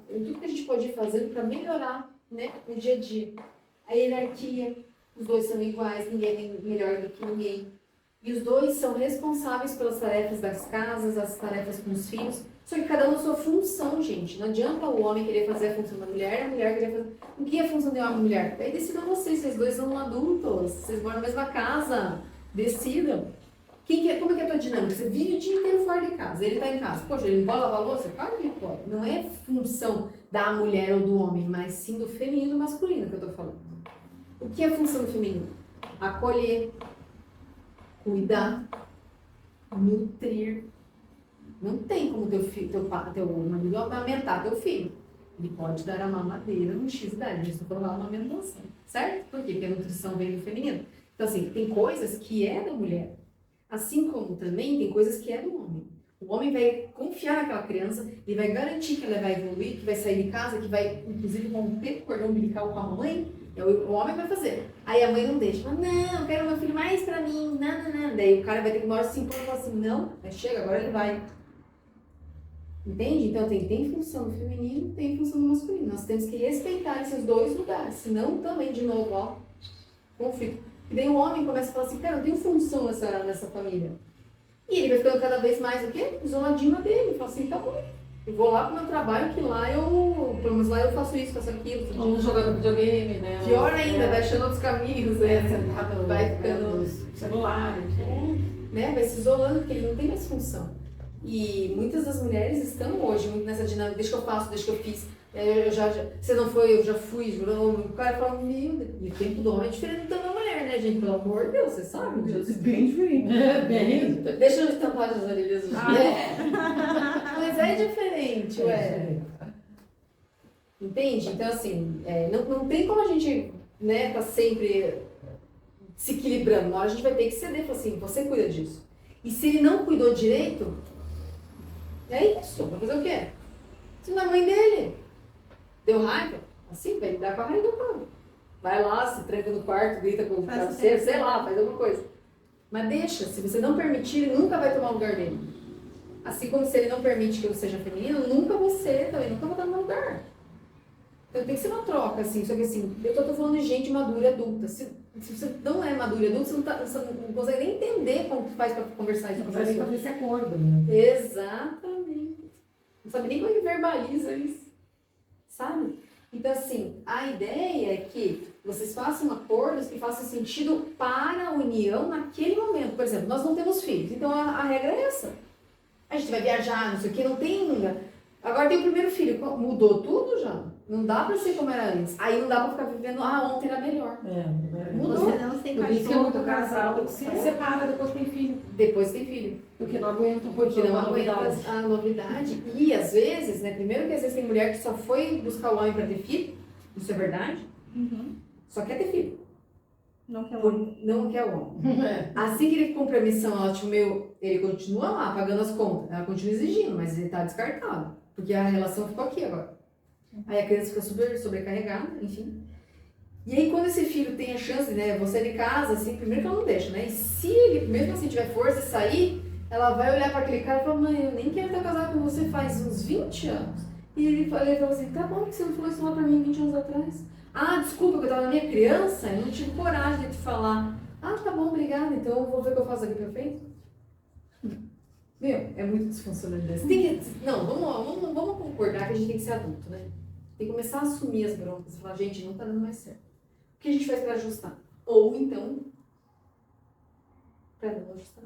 em tudo que a gente pode ir fazendo para melhorar, né, no dia a dia. A hierarquia, os dois são iguais, ninguém é melhor do que ninguém. E os dois são responsáveis pelas tarefas das casas, as tarefas com os filhos. Só que cada um a sua função, gente. Não adianta o homem querer fazer a função da mulher, a mulher querer fazer... O que é a função de homem e mulher? Aí decidam vocês dois são adultos, vocês moram na mesma casa. Decidam. Como é que é a tua dinâmica? Você vive o dia inteiro fora de casa, ele está em casa. Poxa, ele não pode lavar a louça? Claro que ele pode. Não é função da mulher ou do homem, mas sim do feminino e do masculino que eu estou falando. O que é a função do feminino? Acolher, cuidar, nutrir. Não tem como teu marido amamentar teu filho. Ele pode dar a mamadeira no X idade, a gente está falando da amamentação, certo? Por quê? Porque a nutrição vem do feminino. Então, assim, tem coisas que é da mulher. Assim como também tem coisas que é do homem. O homem vai confiar naquela criança, ele vai garantir que ela vai evoluir, que vai sair de casa, que vai, inclusive, romper o cordão umbilical com a mãe. O homem vai fazer. Aí a mãe não deixa. Fala, não, eu quero meu filho mais pra mim. Não. Daí o cara vai ter que uma hora se impor e falar assim, não, chega, agora ele vai. Entende? Então tem função do feminino, tem função do masculino. Nós temos que respeitar esses dois lugares. Senão também, de novo, ó, conflito. E daí o homem começa a falar assim, cara, eu tenho função nessa família. E ele vai ficando cada vez mais o quê? Isoladinho dele. Fala assim, tá bom. Eu vou lá pro meu trabalho, que lá eu, pelo menos lá eu faço isso, faço aquilo. faço Ou aquilo. jogando videogame, né? Pior ainda, vai achando outros caminhos, Sentado vai ficando, nos celulares. né, vai se isolando, porque ele não tem mais função. E muitas das mulheres estão hoje muito nessa dinâmica, deixa que eu faço, deixa que eu fiz, você não foi, eu já fui, jurou. O cara fala, meu Deus, e o tempo do homem é diferente do da mulher, né, gente? Pelo amor de Deus, você sabe disso. Bem diferente. Bem. Deixa eu estampar as orelhas. Mas é diferente, ué. Entende? Então, assim, não tem como a gente, né, tá sempre se equilibrando. Uma hora a gente vai ter que ceder e falar assim, você cuida disso. E se ele não cuidou direito, é isso. Vai fazer o quê? Se não é a mãe dele, deu raiva, assim, vai lidar com a raiva do cara. Vai lá, se tranca no quarto, grita com o travesseiro, sei lá, faz alguma coisa. Mas deixa, se você não permitir, ele nunca vai tomar o lugar dele. Assim como se ele não permite que eu seja feminino, nunca você também, nunca vai estar no meu lugar. Então tem que ser uma troca, assim, só que assim, eu tô falando de gente madura e adulta. Se você não é maduro e adulto, você não consegue nem entender como que faz pra conversar isso Não com a precisa nem pessoa. fazer esse acordo, né? Exatamente. Não sabe nem como é que verbaliza isso, sabe? Então, assim, a ideia é que vocês façam acordos que façam sentido para a união naquele momento. Por exemplo, nós não temos filhos, então a regra é essa. A gente vai viajar, não sei o que, não tem... Agora tem o primeiro filho, mudou tudo já. Não dá pra ser como era antes. Aí não dá pra ficar vivendo, ontem era melhor. Mudou. Você não tem Por isso que é muito cachorro, casal que se separa depois tem filho. Depois tem filho. Porque não aguenta Porque não aguenta novidade. a novidade. E às vezes, né? Primeiro que às vezes tem mulher que só foi buscar o homem pra ter filho. Isso é verdade. Uhum. Só quer ter filho. Não quer Não quer o homem. Assim que ele cumpre a missão ótimo ele continua lá pagando as contas. Ela continua exigindo, mas ele tá descartado. Porque a relação ficou aqui agora. Aí a criança fica super sobrecarregada, enfim. E aí quando esse filho tem a chance, né, você de casa, assim, primeiro que ela não deixa, né? E se ele, mesmo assim, tiver força de sair, ela vai olhar para aquele cara e falar, mãe, eu nem quero estar casada com você faz uns 20 anos. E ele fala assim, tá bom que você não falou isso lá pra mim 20 anos atrás. Ah, desculpa, que eu tava na minha criança, eu não tive coragem de te falar. Ah, tá bom, obrigada, então eu vou ver o que eu faço aqui pra frente. Meu, é muito disfuncionalidade. Não, vamos concordar que a gente tem que ser adulto, né? Tem que começar a assumir as broncas e falar, gente, não tá dando mais certo. O que a gente faz pra ajustar? Ou então, pra não ajustar.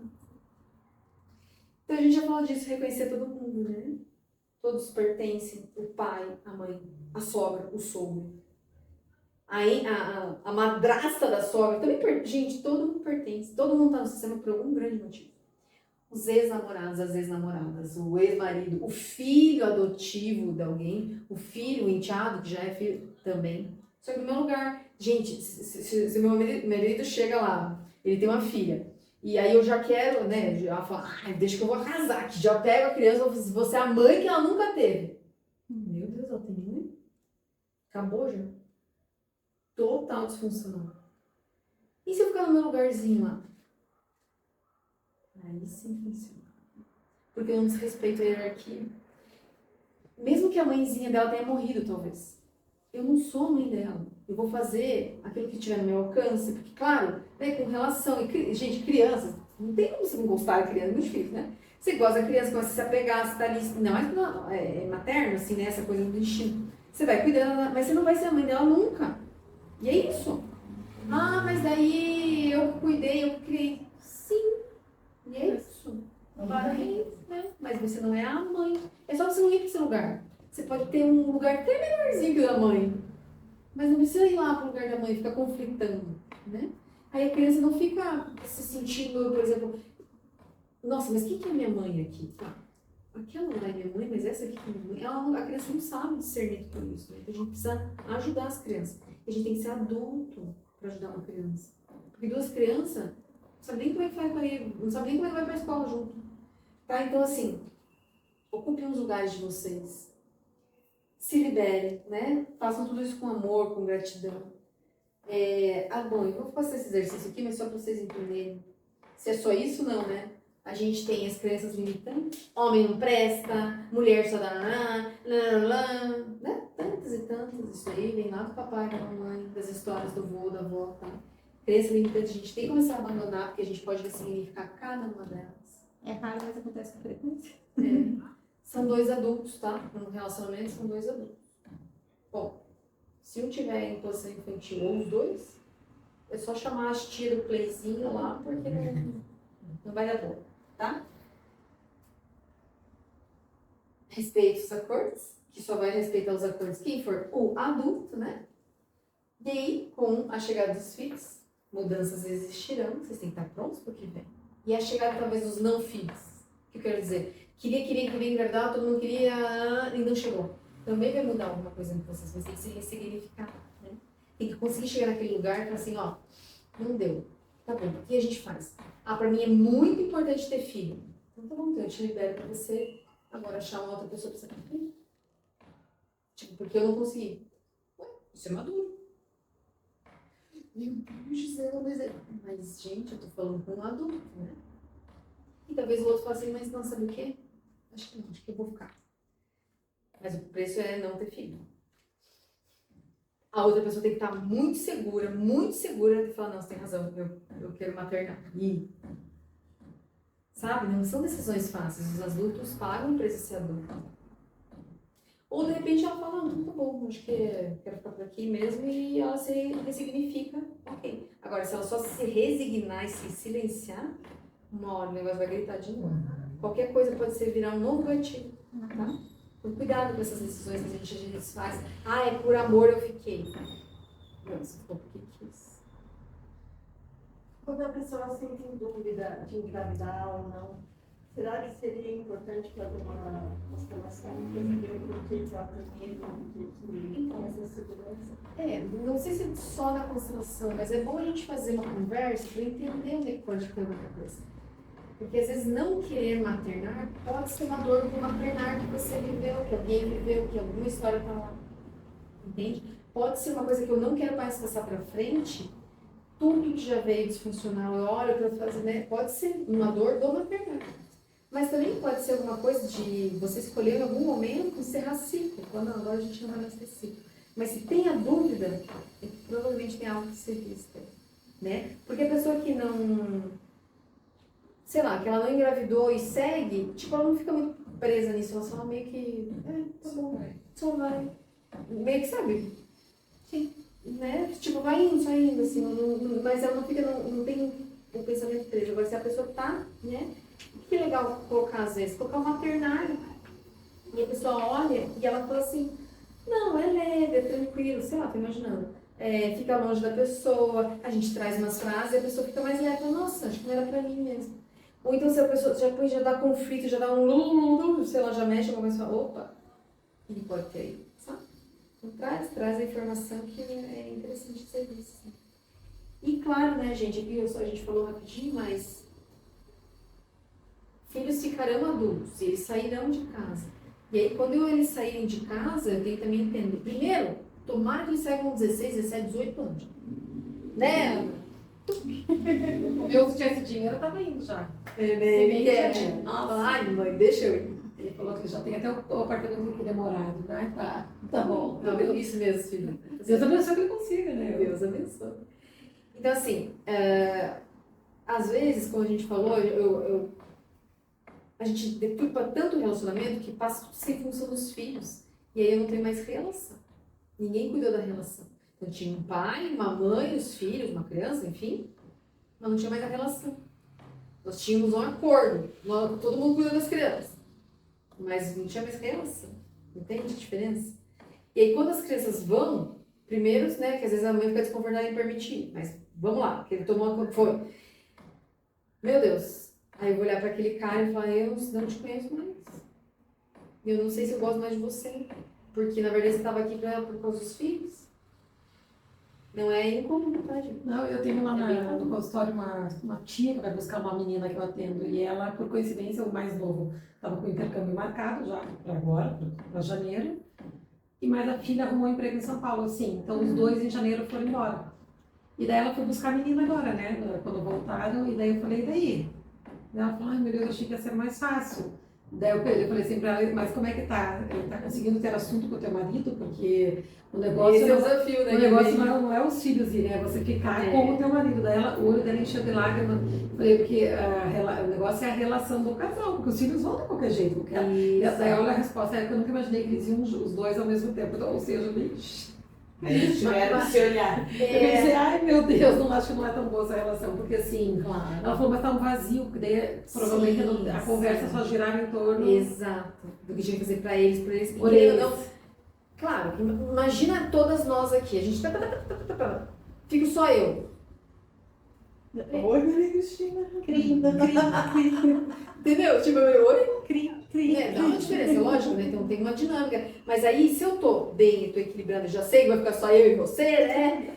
Então a gente já falou disso, reconhecer todo mundo, né? Todos pertencem, o pai, a mãe, a sogra, o sogro. Aí a madrasta da sogra também pertence. Gente, todo mundo pertence. Todo mundo tá no sistema por algum grande motivo. Os ex-namorados, as ex-namoradas, o ex-marido, o filho adotivo de alguém, o filho, o enteado, que já é filho também. Só que no meu lugar, gente, se meu marido chega lá, ele tem uma filha, e aí eu já quero, né, já falo, deixa que eu vou arrasar, que já pego a criança, vou ser a mãe que ela nunca teve. Meu Deus, ela tem mãe? Acabou já? Total disfuncional. E se eu ficar no meu lugarzinho lá? Aí sim funciona. Porque eu não desrespeito a hierarquia. Mesmo que a mãezinha dela tenha morrido, talvez. Eu não sou a mãe dela. Eu vou fazer aquilo que tiver no meu alcance. Porque, claro, né, com relação... Gente, crianças, não tem como você não gostar de criança, é muito difícil, né? Você gosta da criança, começa a se apegar, você tá ali... Não, mas é materno, assim, né? Essa coisa do instinto. Você vai cuidando, mas você não vai ser a mãe dela nunca. E é isso. Ah, mas daí eu cuidei, eu criei. Sim. E é isso. Vai, né? Mas você não é a mãe. É só você não ir para esse lugar. Você pode ter um lugar até melhorzinho que o da mãe. Mas não precisa ir lá para o lugar da mãe e ficar conflitando, né? Aí a criança não fica se sentindo, por exemplo, nossa, mas quem que é minha mãe aqui? Tá. Aquela lá é minha mãe, mas essa aqui é minha mãe. A criança não sabe discernir tudo isso, né? Então a gente precisa ajudar as crianças. A gente tem que ser adulto para ajudar uma criança. Porque duas crianças não sabem nem como é que vai para ir, não sabem nem como é que vai para a escola junto. Tá? Então, assim, ocupem os lugares de vocês. Se liberem, né? Façam tudo isso com amor, com gratidão. Bom, eu vou fazer esse exercício aqui, mas só para vocês entenderem. Se é só isso, não, né? A gente tem as crenças limitantes. Homem não presta, mulher só dá né? Tantas e tantas. Isso aí vem lá do papai, da mamãe, das histórias do vô, da avó, tá? Crenças limitantes a gente tem que começar a abandonar, porque a gente pode ressignificar cada uma delas. É raro, mas acontece com frequência. São 2 adultos, tá? No relacionamento são 2 adultos. Bom, se um tiver em posição infantil ou os dois, é só chamar as tia do playzinho lá, porque não vai dar bom, tá? Respeite os acordos, que só vai respeitar os acordos quem for o adulto, né? E aí, com a chegada dos filhos, mudanças existirão, vocês têm que estar prontos para o que vem. E a chegada, talvez, dos não filhos. O que eu quero dizer? Queria engravidar, todo mundo queria e não chegou. Também vai mudar alguma coisa em vocês, mas tem que se ressignificar, né? Tem que conseguir chegar naquele lugar e falar assim, ó, não deu. Tá bom, o que a gente faz? Ah, pra mim é muito importante ter filho. Então tá bom, então eu te libero pra você agora achar uma outra pessoa pra você ter filho. Tipo, porque eu não consegui. Ué, isso é maduro. Meu Deus, Gisela, mas gente, eu tô falando com um adulto, né? E talvez o outro fale assim, mas não, sabe o quê? Acho que não, acho que eu vou ficar. Mas o preço é não ter filho. A outra pessoa tem que estar muito segura de falar, não, você tem razão, eu quero maternar. E, sabe, não são decisões fáceis, os adultos pagam para ser adulto. Ou de repente ela fala, não, tá bom, acho que quero ficar por aqui mesmo, e ela se ressignifica, ok. Agora, se ela só se resignar e se silenciar, uma hora o negócio vai gritar de novo. Qualquer coisa pode ser virar um novo gatilho, tá? Então, cuidado com essas decisões que a gente às vezes faz. Ah, é por amor eu fiquei. Não, se for porque quis. Quando a pessoa sente dúvida de engravidar ou não, será que seria importante fazer uma constelação para entender por que ela tem medo, por que tem essa segurança? Não sei se só na constelação, mas é bom a gente fazer uma conversa para entender onde é que pode ter alguma coisa. Porque às vezes não querer maternar pode ser uma dor do maternar que você viveu, que alguém viveu, que alguma história está lá. Entende? Pode ser uma coisa que eu não quero mais passar para frente, tudo que já veio disfuncional, eu quero fazer, né? Pode ser uma dor do maternar. Mas também pode ser alguma coisa de você escolher em algum momento encerrar ciclo. Quando agora a gente não vai mais ter ciclo. Mas se tem a dúvida, provavelmente tem algo que se vista, né? Porque a pessoa que não, sei lá, que ela não engravidou e segue, tipo, ela não fica muito presa nisso, ela só meio que, tá bom, só vai. Meio que sabe? Sim. Né? Tipo, vai indo, assim, mas ela não fica, não tem o pensamento preso. Agora, se a pessoa tá, né? Que legal colocar, às vezes, colocar um maternário. E a pessoa olha e ela fala assim, não, é leve, é tranquilo, sei lá, tô imaginando. Fica longe da pessoa, a gente traz umas frases e a pessoa fica mais leve. Nossa, acho que não era pra mim mesmo. Ou então se a pessoa já dá conflito, já dá sei lá, já mexe alguma coisa e fala, opa, o que pode ter aí, sabe? Então traz a informação que é interessante de ser vista. E claro, né, gente, aqui a gente falou rapidinho, mas filhos ficarão adultos, eles sairão de casa. E aí, quando eles saírem de casa, eu tenho que também entender. Primeiro, tomara que eles saiam com 16, 17, 18 anos. Né? Eu, se tivesse dinheiro, eu tava indo já. Ai, mãe, deixa eu ir. Ele falou que já tem até o apartamento aqui demorado, né? Tá bom. Não, isso mesmo, filho. Deus abençoe que ele consiga, né? Deus abençoe. Então, assim, às vezes, como a gente falou, a gente deturpa tanto o relacionamento que passa tudo sem função dos filhos. E aí eu não tenho mais relação. Ninguém cuidou da relação. Então tinha um pai, uma mãe, os filhos, uma criança, enfim, mas não tinha mais a relação. Nós tínhamos um acordo, todo mundo cuidou das crianças, mas não tinha mais relação. Entende a diferença? E aí quando as crianças vão, primeiro, né, que às vezes a mãe fica desconfortável em permitir, mas vamos lá, que ele tomou a foi. Meu Deus, aí eu vou olhar para aquele cara e falar, eu não te conheço mais. Eu não sei se eu gosto mais de você, porque na verdade você estava aqui por causa dos filhos. Não é incomum, tá, gente? Não, eu tenho lá no consultório uma tia que vai buscar uma menina que eu atendo e ela, por coincidência, o mais novo, estava com o intercâmbio marcado já para agora, para janeiro, e mais a filha arrumou um emprego em São Paulo, assim, então os dois em janeiro foram embora. E daí ela foi buscar a menina agora, né, quando voltaram, e daí eu falei, e daí? E ela falou, ai meu Deus, eu achei que ia ser mais fácil. Daí eu falei assim pra ela, mas como é que tá? Ele tá conseguindo ter assunto com o teu marido? Porque o negócio, Esse é o desafio, né? o negócio não é os filhos, né? É você ficar É. com o teu marido. Daí o olho dela encheu de lágrimas. Falei, porque o negócio é a relação do casal, porque os filhos vão de qualquer jeito. Porque daí olha a resposta, é que eu nunca imaginei que eles iam os dois ao mesmo tempo. Então, ou seja, Eles tiveram que se olhar. eu pensei, ai meu Deus, não acho que não é tão boa essa relação, porque assim, Claro. ela falou, mas tá um vazio, porque daí provavelmente Sim, a conversa só girava em torno. Exato. Do que tinha que fazer pra eles, por eles. Por Porque, eles. não, claro, imagina todas nós aqui. A gente. Fico só eu. Oi, Maria Cristina. Entendeu? Tipo, oi? Cri. Dá uma diferença, lógico, né? Então tem uma dinâmica. Mas aí, se eu tô bem, tô equilibrando, já sei que vai ficar só eu e você, né?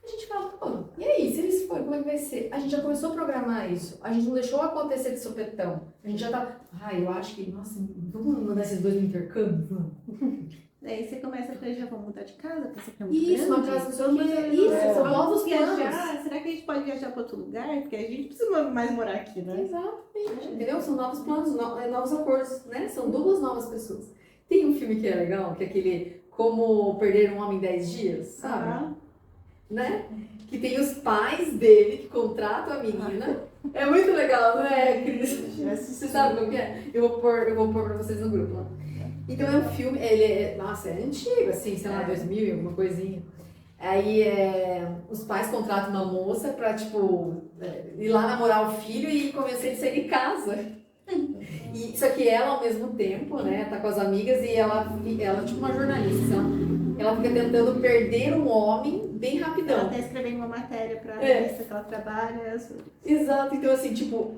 A gente fala, pô, e aí, se eles forem, como é que vai ser? A gente já começou a programar isso. A gente não deixou acontecer de sopetão. A gente já tá, eu acho que, nossa, vamos mandar esses dois no intercâmbio? Vamos. Aí você começa a planejar, vamos mudar de casa, porque você quer muito Isso, uma casa, não sei o quê. Isso, são novos vamos viajar. planos. Será que a gente pode viajar para outro lugar? Porque a gente precisa mais morar aqui, né? Exatamente. Entendeu? São novos planos, novos acordos, né? São duas novas pessoas. Tem um filme que é legal, que é aquele Como Perder um Homem em 10 Dias, sabe? Ah, Né? Que tem os pais dele que contratam a menina. É muito legal, não é, Cris? Você sabe como que é? Eu vou pôr pra vocês no grupo lá. Então é um filme, ele é antigo, assim, sei lá, 2000 e alguma coisinha. Aí os pais contratam uma moça pra, tipo, ir lá namorar o filho e convencer ele a sair de casa. Só que ela, ao mesmo tempo, né, tá com as amigas e ela é tipo uma jornalista. Ela fica tentando perder um homem bem rapidão. ela tá escrevendo uma matéria pra É. revista que ela trabalha. Exato, então assim, tipo,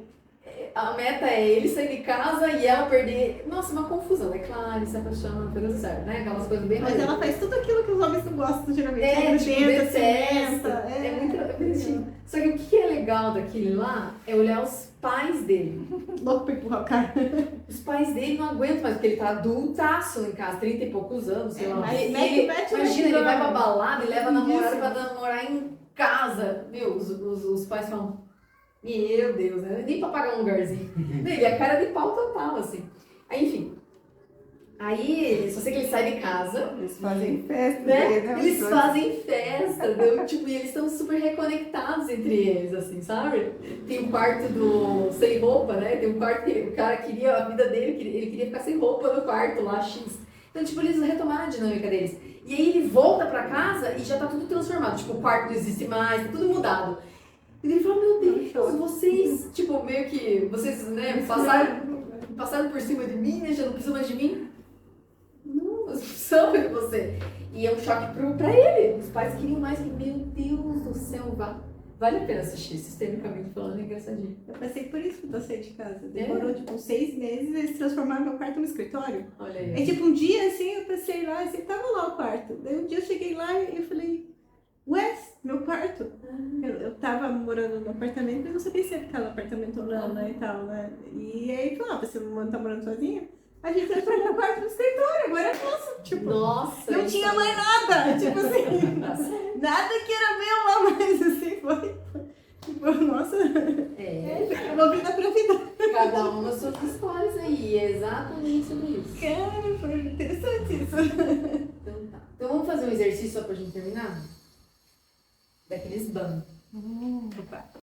a meta é ele sair de casa e ela perder. Nossa, uma confusão, é claro, se apaixona, tudo certo, né? Aquelas coisas bem Mas ela faz tudo aquilo que os homens não gostam, geralmente. tipo, Grudenta, detesta. cimenta, É muito bonitinho. Só que o que é legal daquele lá é olhar os pais dele. louco pra empurrar o cara. Os pais dele não aguentam mais, porque ele tá adultaço em casa, 30 e poucos anos, sei lá. mas E mete imagina, ele vai pra drama. balada e leva a namorada Isso. pra namorar em casa. Meu, os pais falam, meu Deus, né? Nem pra pagar um lugarzinho. Ele é cara de pau total, assim. Aí, enfim. Aí, só sei que ele sai de casa, Eles fazem festa, né? Eles fazem festa, deu, tipo, e eles estão super reconectados entre eles, assim, sabe? Tem um quarto do sem roupa, né? Tem um quarto que o cara queria, a vida dele, ele queria ficar sem roupa no quarto lá, X. Então, tipo, eles retomaram a dinâmica deles. E aí ele volta pra casa e já tá tudo transformado. Tipo, o quarto não existe mais, tá tudo mudado. E ele fala, meu Deus, vocês, tipo, meio que, vocês, né, passaram por cima de mim, né? Já não precisam mais de mim. Não, eles precisam de você. E é um choque pra ele. Os pais queriam mais que, meu Deus do céu, vale a pena assistir, sistemicamente falando, é engraçadinho. Eu passei por isso que eu saí de casa. Demorou, tipo, 6 meses, eles transformaram meu quarto no escritório. Olha aí. É tipo, um dia, assim, eu passei lá, assim, tava lá o quarto. Daí um dia eu cheguei lá e eu falei, ué, meu quarto? Eu tava morando no apartamento, mas não sabia se ia ficar no apartamento ou não, né, e tal, né. E aí, falou, você não tá morando sozinha? A gente transformou o quarto no escritório, agora é nosso. Tipo, Nossa, não tinha mais nada, tipo assim, nada que era meu lá, mas assim, foi. Tipo, nossa, uma vida pra vida. Cada uma das suas histórias aí, é exatamente sobre isso. Cara, foi interessante isso. Então tá. Então vamos fazer um exercício só pra gente terminar? Daqueles bancos.